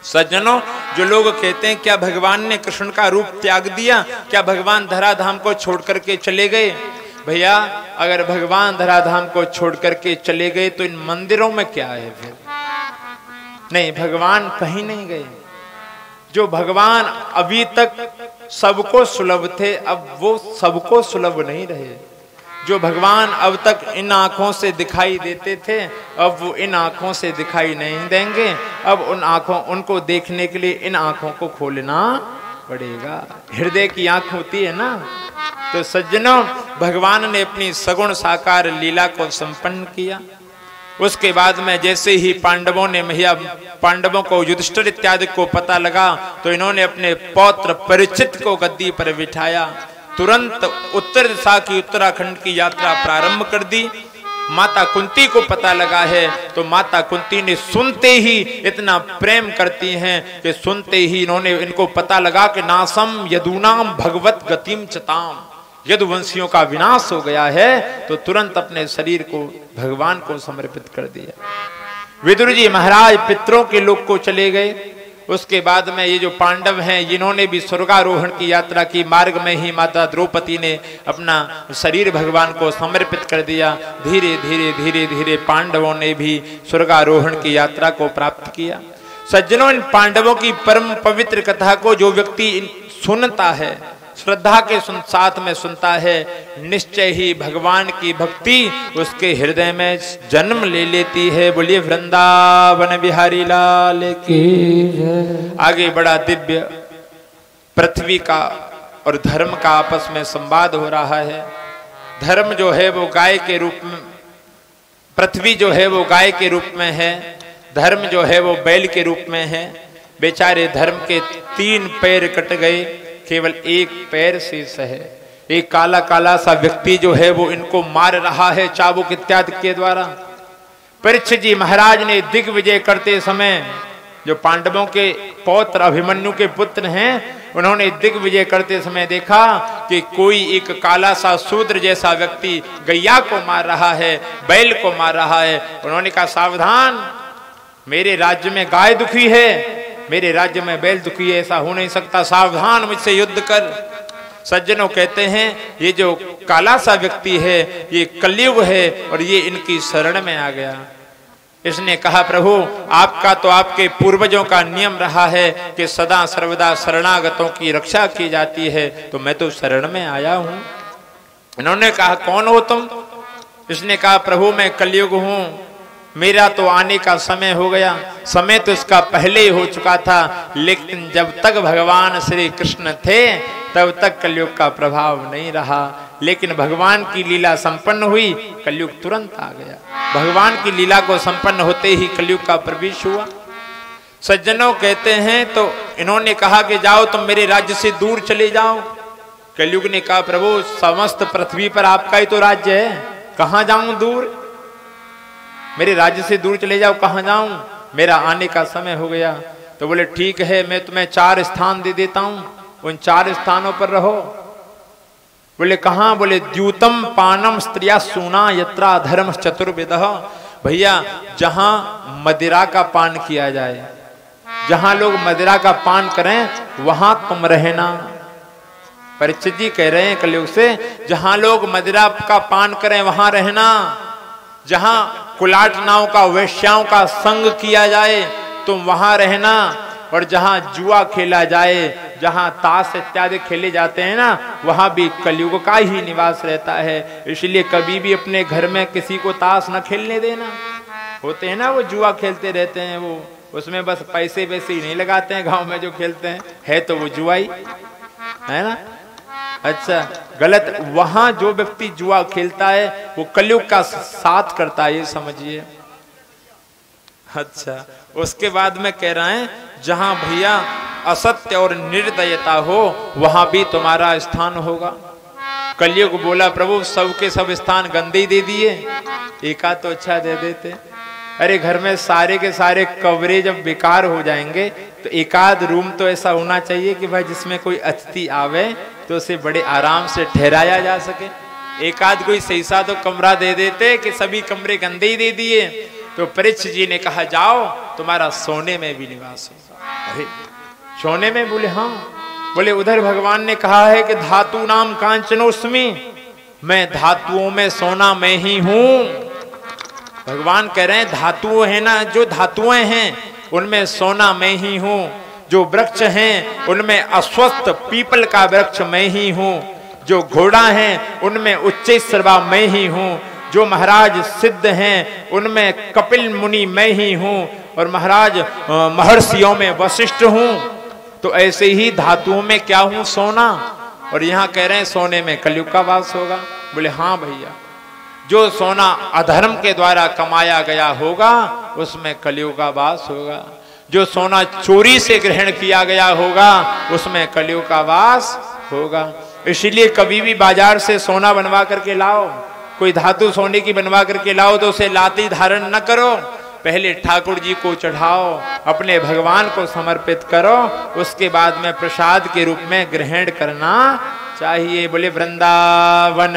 सज्जनों, जो लोग कहते हैं क्या भगवान ने कृष्ण का रूप त्याग दिया, क्या भगवान धराधाम को छोड़ करके चले गए, भैया अगर भगवान धराधाम को छोड़ करके चले गए तो इन मंदिरों में क्या है फिर? नहीं, भगवान कहीं नहीं गए। जो भगवान अभी तक सबको सुलभ थे, अब वो सबको सुलभ नहीं रहे। जो भगवान अब तक इन आंखों से दिखाई देते थे, अब वो इन आंखों से दिखाई नहीं देंगे। अब उनको देखने के लिए इन आंखों को खोलना पड़ेगा। हृदय की आंख होती है ना। तो सज्जनों, भगवान ने अपनी सगुण साकार लीला को संपन्न किया। उसके बाद में जैसे ही पांडवों को युधिष्ठिर इत्यादि को पता लगा तो इन्होंने अपने पौत्र परिचित को गद्दी पर बिठाया। तुरंत उत्तर दिशा की उत्तराखंड की यात्रा प्रारंभ कर दी। माता कुंती को पता लगा है तो माता कुंती ने सुनते ही इतना प्रेम करती हैं कि सुनते ही इनको पता लगा कि नासम यदूनाम भगवत गतिम चताम, यदुवंशियों का विनाश हो गया है, तो तुरंत अपने शरीर को भगवान को समर्पित कर दिया। विदुर जी महाराज पितरों के लोक को चले गए। उसके बाद में ये जो पांडव हैं, इन्होंने भी स्वर्गारोहण की यात्रा की। मार्ग में ही माता द्रौपदी ने अपना शरीर भगवान को समर्पित कर दिया। धीरे धीरे धीरे धीरे पांडवों ने भी स्वर्गारोहण की यात्रा को प्राप्त किया। सज्जनों, इन पांडवों की परम पवित्र कथा को जो व्यक्ति सुनता है, श्रद्धा के साथ में सुनता है, निश्चय ही भगवान की भक्ति उसके हृदय में जन्म ले लेती है। बोलिए वृंदावन बिहारी लाल की जय। आगे बड़ा दिव्य पृथ्वी का और धर्म का आपस में संवाद हो रहा है। धर्म जो है वो गाय के रूप में, पृथ्वी जो है वो गाय के रूप में है, धर्म जो है वो बैल के रूप में है। बेचारे धर्म के 3 पैर कट गए, केवल 1 पैर शेष है। एक काला काला सा व्यक्ति जो है वो इनको मार रहा है चाबुक इत्यादि के द्वारा। परीक्षित जी महाराज ने दिग्विजय करते समय, जो पांडवों के पौत्र अभिमन्यु के पुत्र हैं, उन्होंने दिग्विजय करते समय देखा कि कोई एक काला सा शूद्र जैसा व्यक्ति गैया को मार रहा है, बैल को मार रहा है। उन्होंने कहा सावधान, मेरे राज्य में गाय दुखी है, मेरे राज्य में बैल दुखी है, ऐसा हो नहीं सकता, सावधान मुझसे युद्ध कर। सज्जनों कहते हैं ये जो काला सा व्यक्ति है ये कलयुग है और ये इनकी शरण में आ गया। इसने कहा प्रभु आपका तो आपके पूर्वजों का नियम रहा है कि सदा सर्वदा शरणागतों की रक्षा की जाती है, तो मैं तो शरण में आया हूं। इन्होंने कहा कौन हो तुम? इसने कहा प्रभु मैं कलयुग हूं, मेरा तो आने का समय हो गया। समय तो इसका पहले ही हो चुका था, लेकिन जब तक भगवान श्री कृष्ण थे तब तक कलयुग का प्रभाव नहीं रहा। लेकिन भगवान की लीला संपन्न हुई, कलयुग तुरंत आ गया। भगवान की लीला को संपन्न होते ही कलयुग का प्रवेश हुआ। सज्जनों कहते हैं तो इन्होंने कहा कि जाओ तुम मेरे राज्य से दूर चले जाओ। कलयुग ने कहा प्रभु समस्त पृथ्वी पर आपका ही तो राज्य है, कहां जाऊं दूर, मेरे राज्य से दूर चले जाओ, कहां जाऊं, मेरा आने का समय हो गया। तो बोले ठीक है मैं तुम्हें 4 स्थान दे देता हूं, उन 4 स्थानों पर रहो। बोले कहां? बोले द्यूतम पानम स्त्रिया सूना यत्रा धर्म चतुर्विदः। भैया जहां मदिरा का पान किया जाए, जहां लोग मदिरा का पान करें वहां तुम रहना। परीक्षित जी कह रहे हैं कलयुग से, जहां लोग मदिरा का पान करें वहां रहना, जहां कुलाटनाओं का वेश्याओं का संग किया जाए तुम वहां रहना, और जहां जुआ खेला जाए, जहां ताश इत्यादि खेले जाते हैं ना, वहां भी कलयुग का ही निवास रहता है। इसलिए कभी भी अपने घर में किसी को ताश न खेलने देना। होते हैं ना वो जुआ खेलते रहते हैं, वो उसमें बस पैसे वैसे ही नहीं लगाते हैं, गांव में जो खेलते हैं है तो वो जुआ ही है ना। अच्छा, गलत। वहां जो व्यक्ति जुआ खेलता है वो कलयुग का साथ करता है, ये समझिए। अच्छा, उसके बाद में कह रहे हैं जहां भैया असत्य और निर्दयता हो वहां भी तुम्हारा स्थान होगा। कलयुग बोला प्रभु सबके सब स्थान गंदे ही दे दिए, एका तो अच्छा दे देते। अरे घर में सारे के सारे कमरे जब बेकार हो जाएंगे तो एकाध रूम तो ऐसा होना चाहिए कि भाई जिसमें कोई अतिथि आवे तो उसे बड़े आराम से ठहराया जा सके। एकाध कोई सही तो कमरा दे देते कि सभी कमरे गंदे ही दे दिए। तो परीक्षित जी ने कहा जाओ तुम्हारा सोने में भी निवास होगा। अरे सोने में? बोले हाँ। बोले उधर भगवान ने कहा है कि धातु नाम कांचनोस्मि, मैं धातुओं में सोना मैं ही हूं। भगवान कह रहे हैं धातुएं है ना, जो धातुएं हैं उनमें सोना मैं ही हूं। जो वृक्ष हैं उनमें अश्वत्थ पीपल का वृक्ष मैं ही हूं। जो घोड़ा हैं उनमें उच्चैश्रवा मैं ही हूं। जो महाराज सिद्ध हैं उनमें कपिल मुनि मैं ही हूं। और महाराज महर्षियों में वशिष्ठ हूं। तो ऐसे ही धातुओं में क्या हूं? सोना। और यहाँ कह रहे हैं सोने में कलयुग का वास होगा। बोले हाँ भैया, जो सोना अधर्म के द्वारा कमाया गया होगा उसमें कलयुग का वास होगा। जो सोना चोरी से ग्रहण किया गया होगा उसमें कलयुग का वास होगा। इसलिए कभी भी बाजार से सोना बनवा करके लाओ, कोई धातु सोने की बनवा करके लाओ तो उसे लाती धारण न करो। पहले ठाकुर जी को चढ़ाओ, अपने भगवान को समर्पित करो, उसके बाद में प्रसाद के रूप में ग्रहण करना चाहिए। बोले वृंदावन